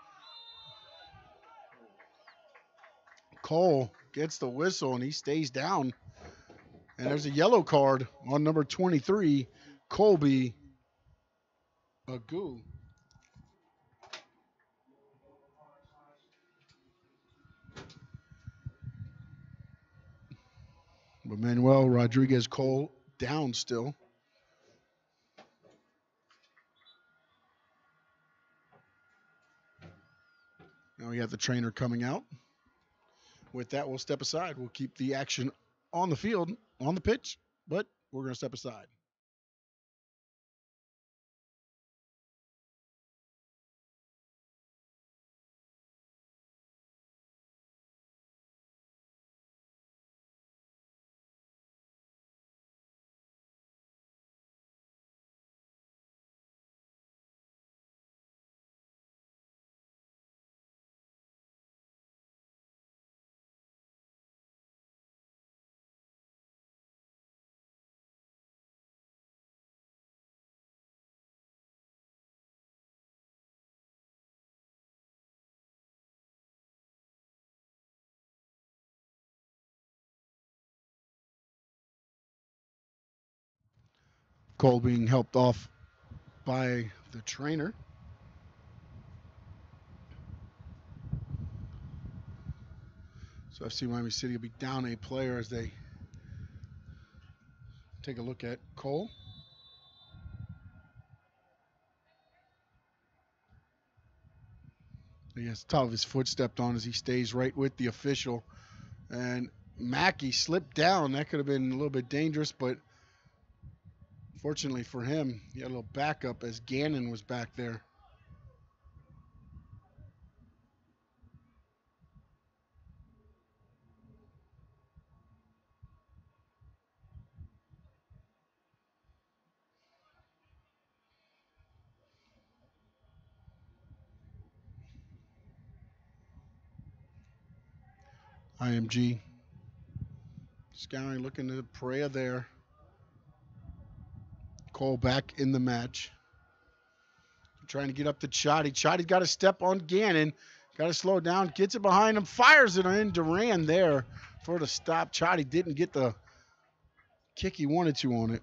Cole gets the whistle and he stays down. And there's a yellow card on number 23, Colby Agu. But Manuel Rodriguez Cole down still. Now we got the trainer coming out. With that, we'll step aside. We'll keep the action on the field, on the pitch, but we're going to step aside. Cole being helped off by the trainer. So FC Miami City will be down a player as they take a look at Cole. He has the top of his foot stepped on as he stays right with the official. And Mackey slipped down. That could have been a little bit dangerous, but fortunately for him, he had a little backup as Gannon was back there. IMG scouring, looking at Perea there. Cole back in the match. Trying to get up to Chotty. Chotty's got to step on Gannon. Got to slow down. Gets it behind him. Fires it in. Duran there for the stop. Chotty didn't get the kick he wanted to on it.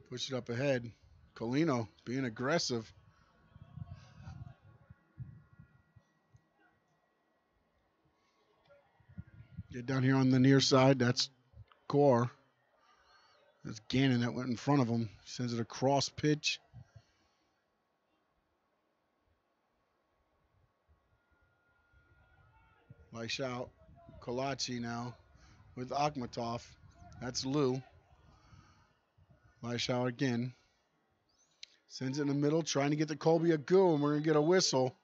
Push it up ahead. Colino being aggressive. Get down here on the near side. That's Gore. That's Gannon that went in front of him. Sends it across pitch. Lash out. Kolachi now with Akhmatov. That's Lou. Lash out again. Sends it in the middle, trying to get to Colby Agu, and we're going to get a whistle.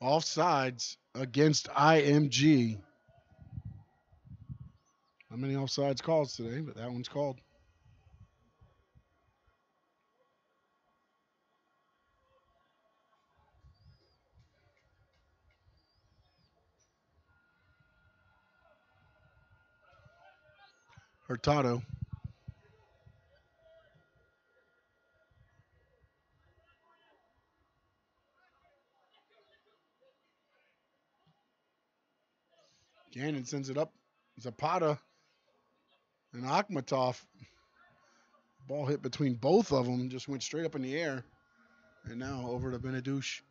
Offsides against IMG. Not many offsides calls today, but that one's called. Hurtado. Gannon sends it up. Zapata and Akhmatov. Ball hit between both of them, just went straight up in the air. And now over to Beneduce.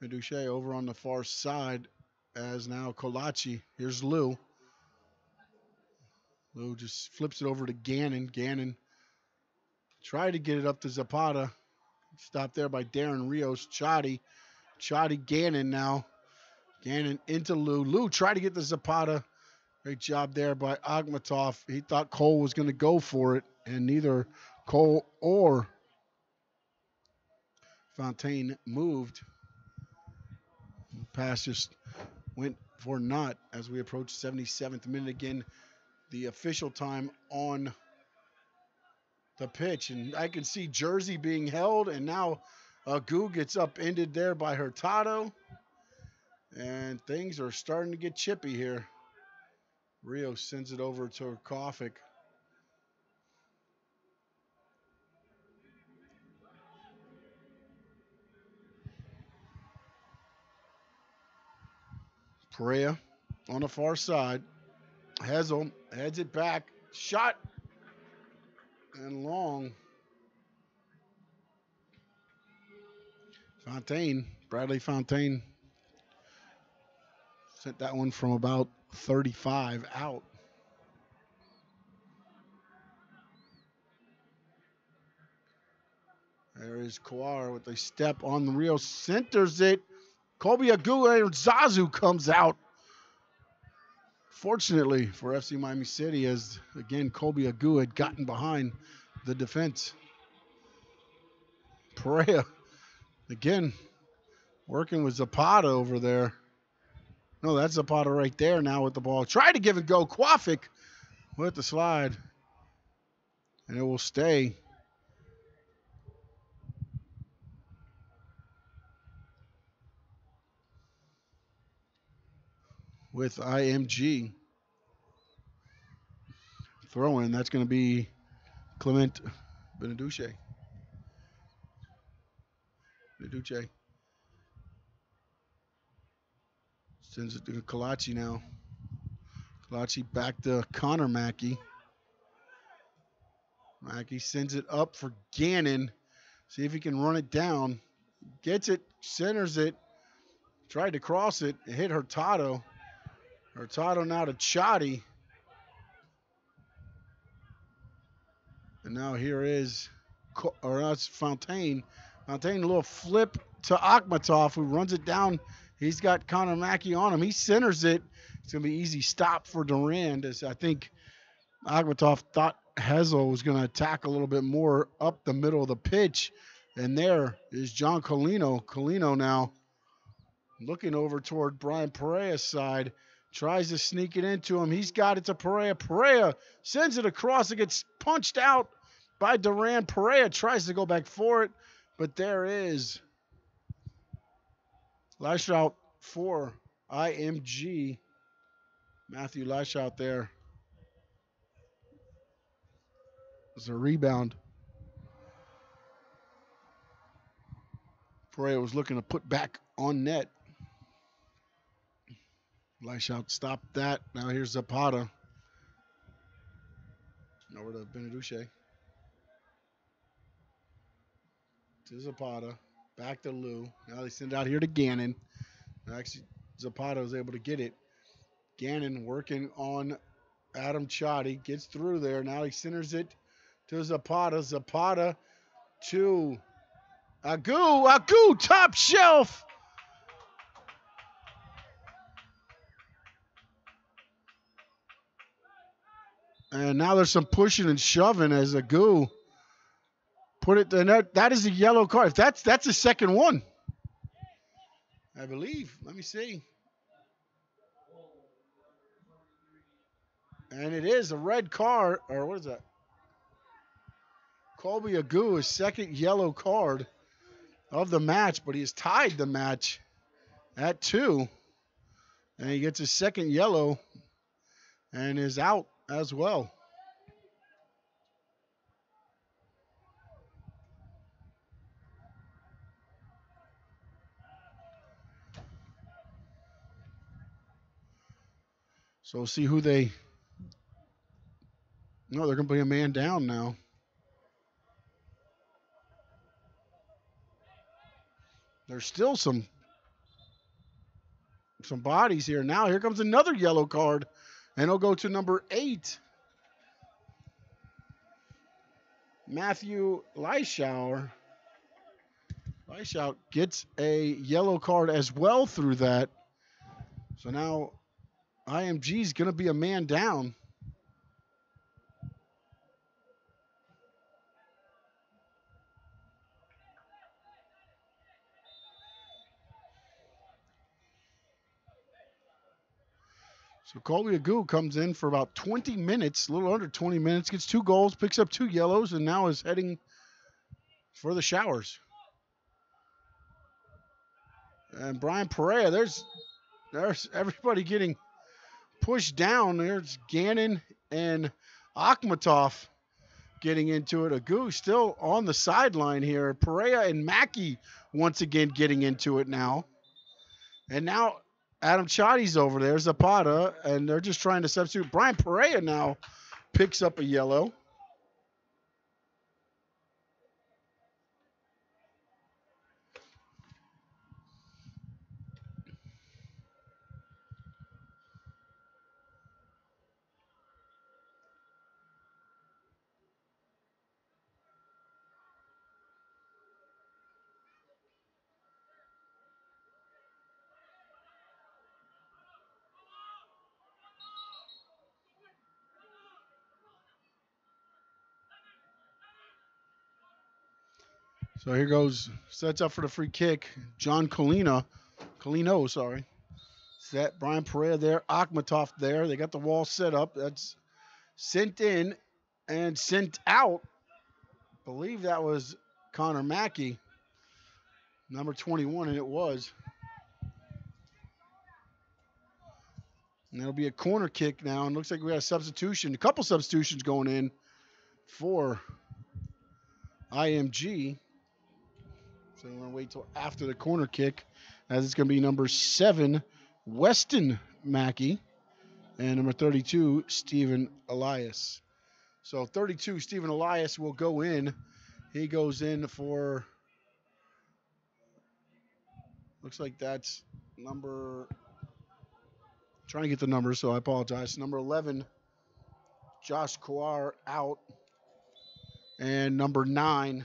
Beneduce over on the far side as now Kolachi. Here's Lou. Lou just flips it over to Gannon. Gannon tried to get it up to Zapata. Stopped there by Darren Rios. Chotty. Chotty Gannon now. Gannon into Lou. Lou tried to get the Zapata. Great job there by Akhmatov. He thought Cole was going to go for it, and neither Cole or Fontaine moved. Pass just went for naught as we approach 77th minute. Again, the official time on the pitch. And I can see Jersey being held, and now Agu gets upended there by Hurtado. And things are starting to get chippy here. Rio sends it over to Kofic. Perea on the far side. Hessel heads it back. Shot and long. Fontaine, Bradley Fontaine sent that one from about 35 out. There is Kawar with a step on the Rio. Centers it. Kobe Agu and Zazu comes out. Fortunately for FC Miami City, as again Kobe Agu had gotten behind the defense. Perea again working with Zapata over there. No, that's Zapata right there now with the ball. Try to give it go. Kofic with the slide. And it will stay. With IMG. throw in. That's going to be Clement Beneduce. Beneduce sends it to Kalachi now. Kalachi back to Connor Mackey. Mackey sends it up for Gannon. See if he can run it down. Gets it, centers it. Tried to cross it. It hit Hurtado. Hurtado now to Chotty. And now here is, or that's Fontaine. Fontaine, a little flip to Akhmatov, who runs it down. He's got Connor Mackey on him. He centers it. It's going to be easy stop for Durand, as I think Akhmatov thought Hezel was going to attack a little bit more up the middle of the pitch. And there is John Colino. Colino now looking over toward Brian Pereira's side. Tries to sneak it into him. He's got it to Pereira. Pereira sends it across. It gets punched out by Durand. Pereira tries to go back for it, but there is Lashout for IMG. Matthew Lashout there. It's a rebound. Pereira was looking to put back on net. Lashout stopped that. Now here's Zapata. Over to Beneduce. To Zapata. Back to Lou. Now they send it out here to Gannon. Actually, Zapata was able to get it. Gannon working on Adam Chotty. Gets through there. Now he centers it to Zapata. Zapata to Agu. Agu, top shelf. And now there's some pushing and shoving as Agu put it in there. That is a yellow card. That's the second one, I believe. Let me see. And it is a red card, or what is that? Colby Agu, his second yellow card of the match, but he has tied the match at 2. And he gets his second yellow and is out as well. So we'll see who they. No, they're going to be a man down now. There's still some bodies here. Now here comes another yellow card, and it'll go to number 8. Matthew Leishout gets a yellow card as well through that. So now IMG is going to be a man down. So Colby Agu comes in for about 20 minutes, a little under 20 minutes, gets 2 goals, picks up 2 yellows, and now is heading for the showers. And Brian Pereira, there's everybody getting pushed down. There's Gannon and Akhmatov getting into it. Agu still on the sideline here. Pereira and Mackey once again getting into it now. And now Adam Chotty's over there, Zapata, and they're just trying to substitute. Brian Pereira now picks up a yellow. So here goes, sets up for the free kick. John Colino, set. Brian Pereira there, Akhmatov there. They got the wall set up. That's sent in and sent out. I believe that was Connor Mackey, number 21, and it was. And that'll be a corner kick now. And looks like we got a substitution, a couple substitutions going in for IMG. So we're going to wait till after the corner kick, as it's going to be number 7, Weston Mackey, and number 32, Stephen Elias. So 32, Stephen Elias will go in. He goes in for, looks like that's number, trying to get the number, so I apologize. Number 11, Josh Kowar out. And number 9,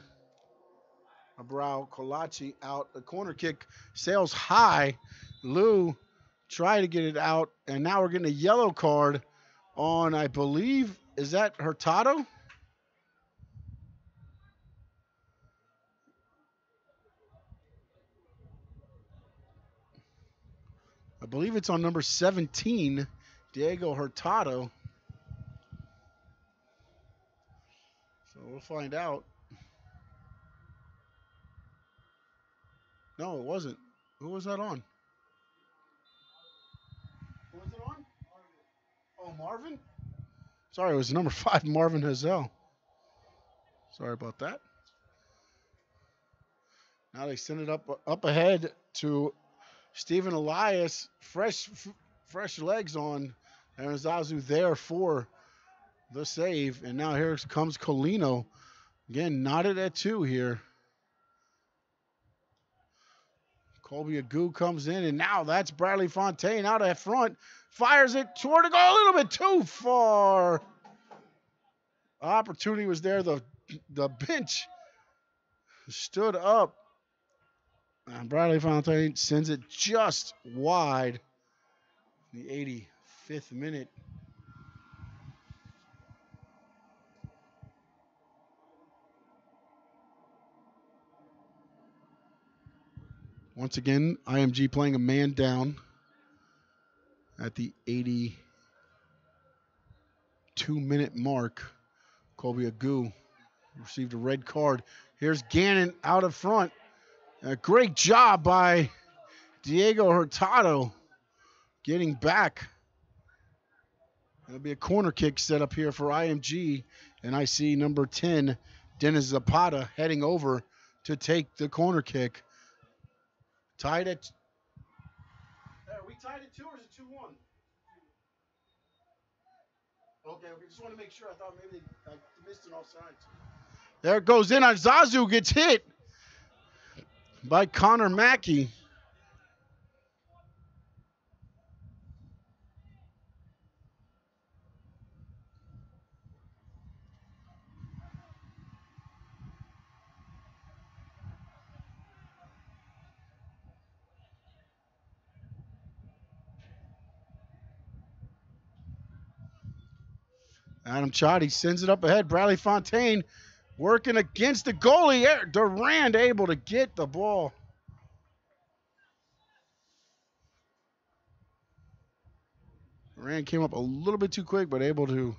Abrao Kolachi out. The corner kick sails high. Lou tried to get it out, and now we're getting a yellow card on, I believe, is that Hurtado? I believe it's on number 17, Diego Hurtado. So we'll find out. No, it wasn't. Who was that on? Who was it on? Oh, Marvin? Sorry, it was number 5, Marvin Hazel. Sorry about that. Now they send it up ahead to Stephen Elias. Fresh legs on Aaron Zazu there for the save. And now here comes Colino. Again, knotted at 2 here. Colby Agu comes in, and now that's Bradley Fontaine out at front. Fires it toward the goal a little bit too far. Opportunity was there. The bench stood up. And Bradley Fontaine sends it just wide. The 85th minute. Once again, IMG playing a man down at the 82-minute mark. Colby Agu received a red card. Here's Gannon out of front. A great job by Diego Hurtado getting back. It'll be a corner kick set up here for IMG. And I see number 10, Dennis Zapata, heading over to take the corner kick. Tied at. Are we tied at 2 or is it 2-1? Okay, we just want to make sure. I thought maybe I missed it offsides. There it goes in on Zazu, gets hit by Connor Mackey. Adam Chotty sends it up ahead. Bradley Fontaine working against the goalie. Durand able to get the ball. Durand came up a little bit too quick, but able to.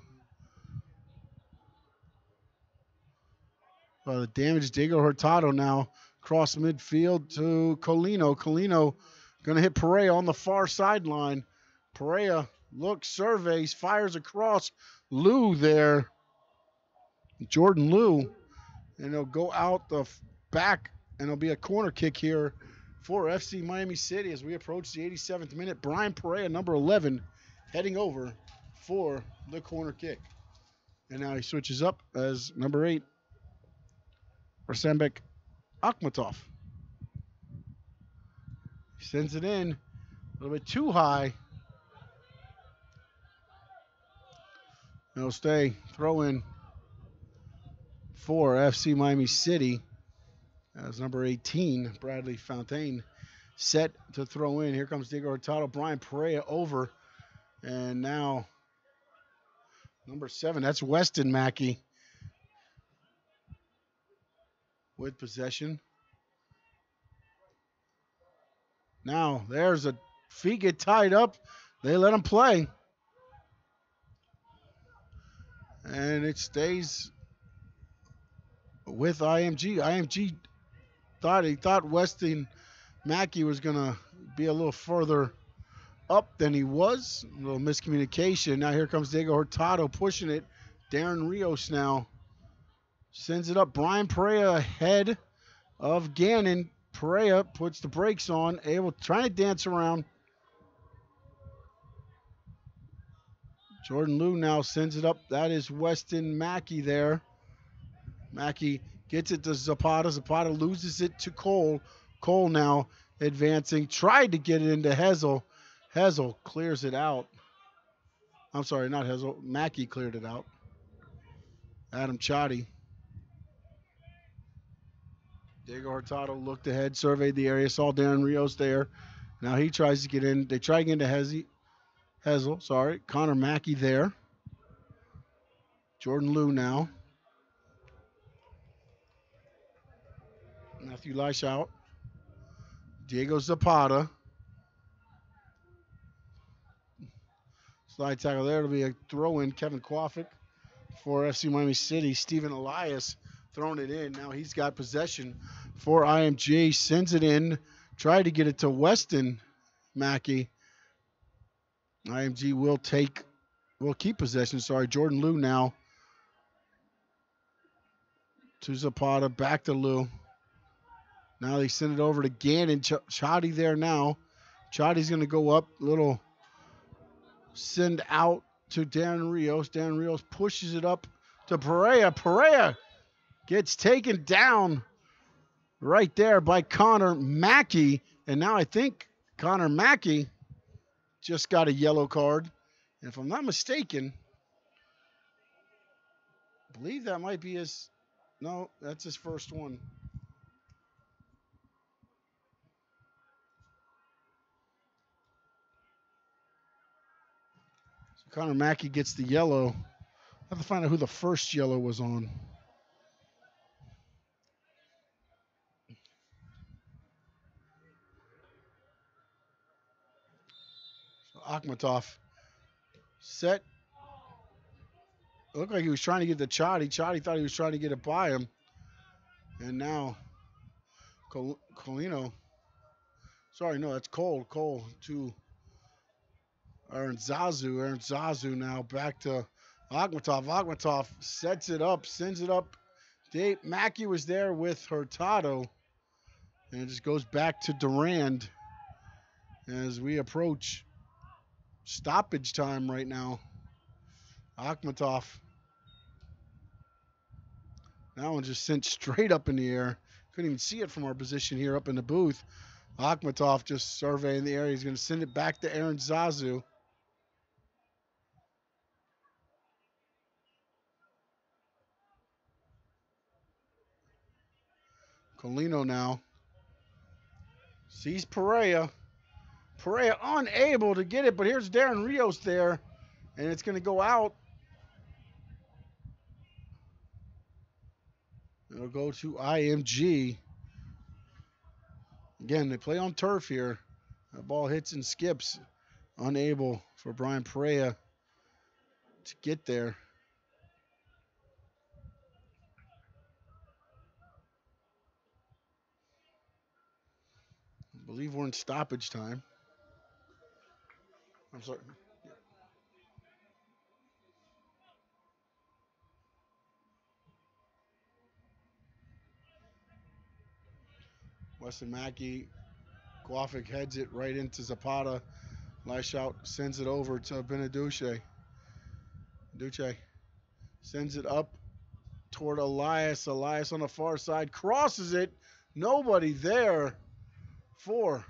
The damage, Diego Hurtado now across midfield to Colino. Colino going to hit Perea on the far sideline. Perea looks, surveys, fires across. Lou there, Jordan Lou, and he'll go out the back, and it'll be a corner kick here for FC Miami City as we approach the 87th minute. Brian Perea, number 11, heading over for the corner kick. And now he switches up as number 8, Rasenbek Akhmatov. He sends it in a little bit too high. It'll stay, throw in for FC Miami City as number 18, Bradley Fontaine, set to throw in. Here comes Diego Hurtado, Brian Perea over. And now number 7, that's Weston Mackey with possession. Now there's a feet get tied up. They let him play. And it stays with IMG. IMG thought Weston Mackey was going to be a little further up than he was. A little miscommunication. Now here comes Diego Hurtado pushing it. Darren Rios now sends it up. Brian Perea ahead of Gannon. Perea puts the brakes on, trying to dance around. Jordan Liu now sends it up. That is Weston Mackey there. Mackey gets it to Zapata. Zapata loses it to Cole. Cole now advancing. Tried to get it into Hessel. Hessel clears it out. I'm sorry, not Hessel. Mackey cleared it out. Adam Chotty. Diego Hurtado looked ahead, surveyed the area, saw Darren Rios there. Now he tries to get in. They try to get into Hessel. Connor Mackey there. Jordan Liu now. Matthew Leish out. Diego Zapata. Slide tackle there. It'll be a throw in. Kevin Quaffick for FC Miami City. Stephen Elias throwing it in. Now he's got possession for IMG. Sends it in. Tried to get it to Weston Mackey. IMG will keep possession. Jordan Liu now to Zapata. Back to Liu. Now they send it over to Gannon. Chotty there now. Chotty's going to go up. Little send out to Darren Rios. Darren Rios pushes it up to Perea. Perea gets taken down right there by Connor Mackey. And now I think Connor Mackey just got a yellow card. And if I'm not mistaken, I believe that might be no, that's his first one. Connor Mackey gets the yellow. I have to find out who the first yellow was on. So Akhmatov set. It looked like he was trying to get the Chotty. Chotty thought he was trying to get it by him. And now Colino. Sorry, no, that's Cole. Cole to Aaron Zazu. Aaron Zazu now back to Akhmatov. Akhmatov sets it up, sends it up. Dave Mackey was there with Hurtado. And it just goes back to Durand as we approach stoppage time right now. Akhmatov. That one just sent straight up in the air. Couldn't even see it from our position here up in the booth. Akhmatov just surveying the area. He's going to send it back to Aaron Zazu. Colino now sees Perea. Perea unable to get it, but here's Darren Rios there, and it's going to go out. It'll go to IMG. Again, they play on turf here. That ball hits and skips. Unable for Brian Perea to get there. I believe we're in stoppage time. I'm sorry. Weston Mackey, Quaffick heads it right into Zapata. Lashout sends it over to Beneduce. Duce sends it up toward Elias. Elias on the far side crosses it. Nobody there. 4.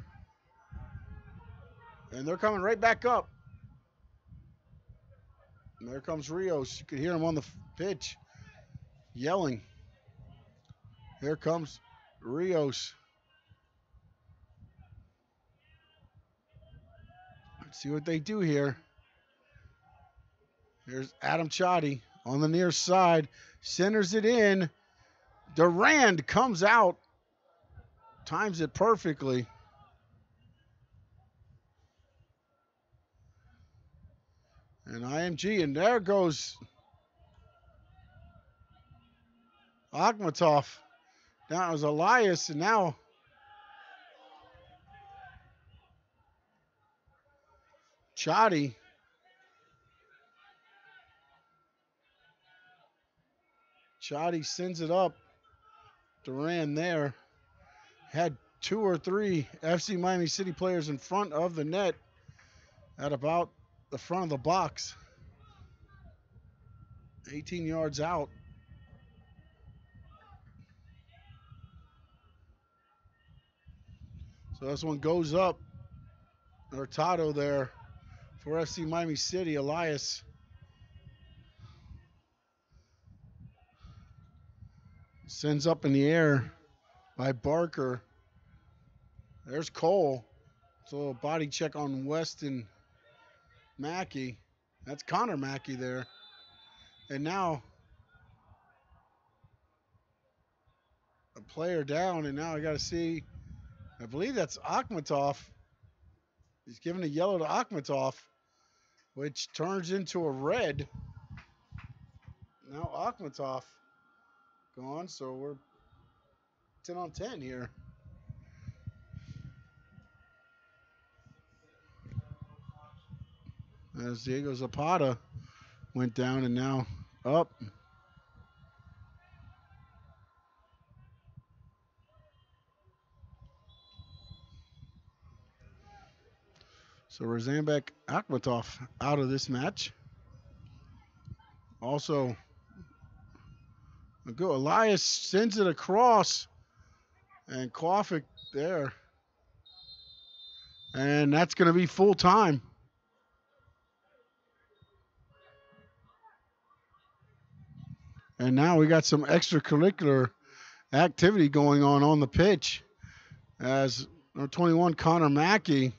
And they're coming right back up. And there comes Rios. You could hear him on the pitch yelling. Here comes Rios. Let's see what they do here. Here's Adam Chotty on the near side. Centers it in. Durand comes out. Times it perfectly. And IMG, and there goes Akhmatov. Now it was Elias, and now Chotty. Chotty sends it up. Duran there. Had 2 or 3 FC Miami City players in front of the net at about the front of the box. 18 yards out. So this one goes up. Hurtado there for FC Miami City. Elias sends up in the air by Barker. There's Cole. So a body check on Weston Mackey. That's Connor Mackey there. And now a player down, and now I got to see, I believe that's Akhmatov. He's giving a yellow to Akhmatov, which turns into a red. Now Akhmatov gone, so we're 10 on 10 here. As Diego Zapata went down and now up. So Razambek Akhmatov out of this match. Also, Elias sends it across, and Koffik there. And that's going to be full time. And now we got some extracurricular activity going on the pitch as number 21 Connor Mackey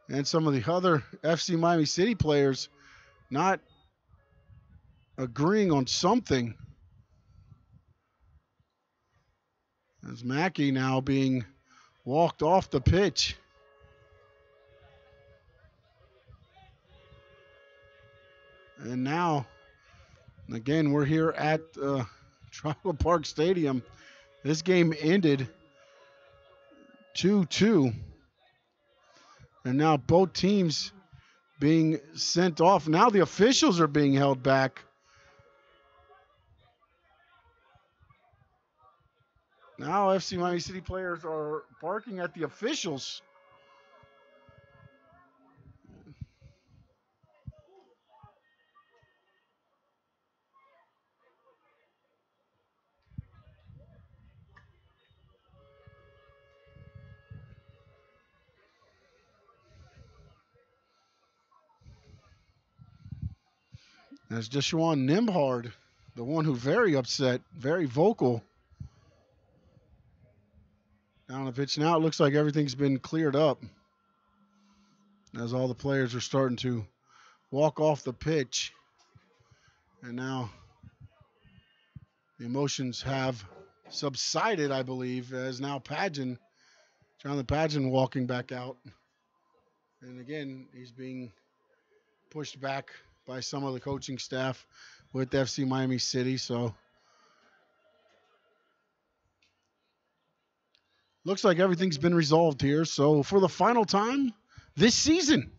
and some of the other FC Miami City players not agreeing on something. As Mackey now being walked off the pitch. And now, again, we're here at Tropical Park Stadium. This game ended 2-2. And now both teams being sent off. Now the officials are being held back. Now FC Miami City players are barking at the officials. That's Deshaun Nimhard, the one who very upset, very vocal. Down the pitch now, it looks like everything's been cleared up as all the players are starting to walk off the pitch. And now the emotions have subsided, I believe, as now Jonathan Padgett walking back out. And again, he's being pushed back by some of the coaching staff with FC Miami City. So looks like everything's been resolved here. So for the final time this season,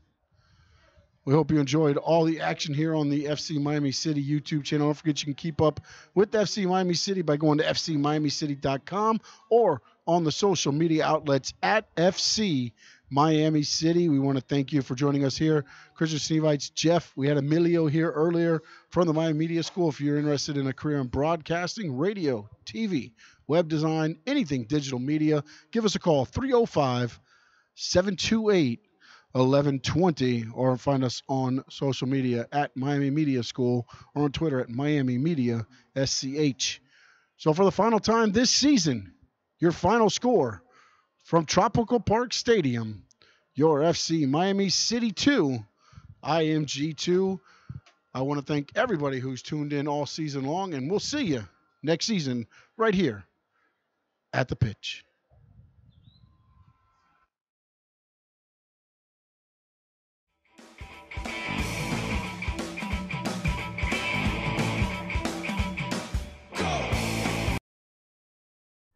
we hope you enjoyed all the action here on the FC Miami City YouTube channel. Don't forget you can keep up with FC Miami City by going to fcmiamicity.com or on the social media outlets at FC Miami City. We want to thank you for joining us here. Christian Sneevites, Jeff, we had Emilio here earlier from the Miami Media School. If you're interested in a career in broadcasting, radio, TV, web design, anything digital media, give us a call, 305-728-1120, or find us on social media at Miami Media School or on Twitter at Miami Media SCH. So for the final time this season, your final score from Tropical Park Stadium, your FC Miami City 2, IMG 2. I want to thank everybody who's tuned in all season long, and we'll see you next season right here at the pitch.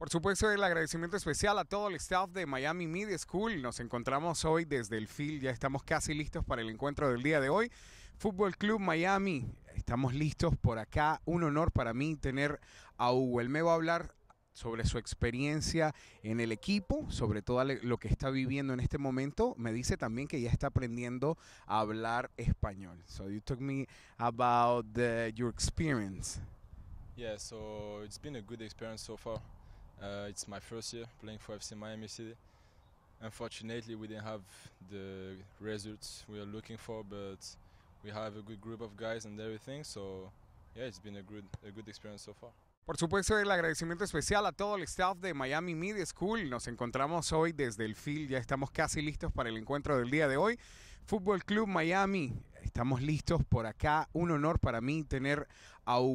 Por supuesto, el agradecimiento especial a todo el staff de Miami Media School. Nos encontramos hoy desde el field, ya estamos casi listos para el encuentro del día de hoy. Fútbol Club Miami, estamos listos por acá. Un honor para mí tener a Hugo. Él me va a hablar sobre su experiencia en el equipo, sobre todo lo que está viviendo en este momento. Me dice también que ya está aprendiendo a hablar español. So you talk me about your experience. Yeah, so it's been a good experience so far. It's my first year playing for FC Miami City. Unfortunately, we didn't have the results we were looking for, but we have a good group of guys and everything. So yeah, it's been a good experience so far. Por supuesto, el agradecimiento especial a todo el staff de Miami Media School. Nos encontramos hoy desde el field, ya estamos casi listos para el encuentro del día de hoy. Fútbol Club Miami, estamos listos por acá. Un honor para mí tener a Hugo.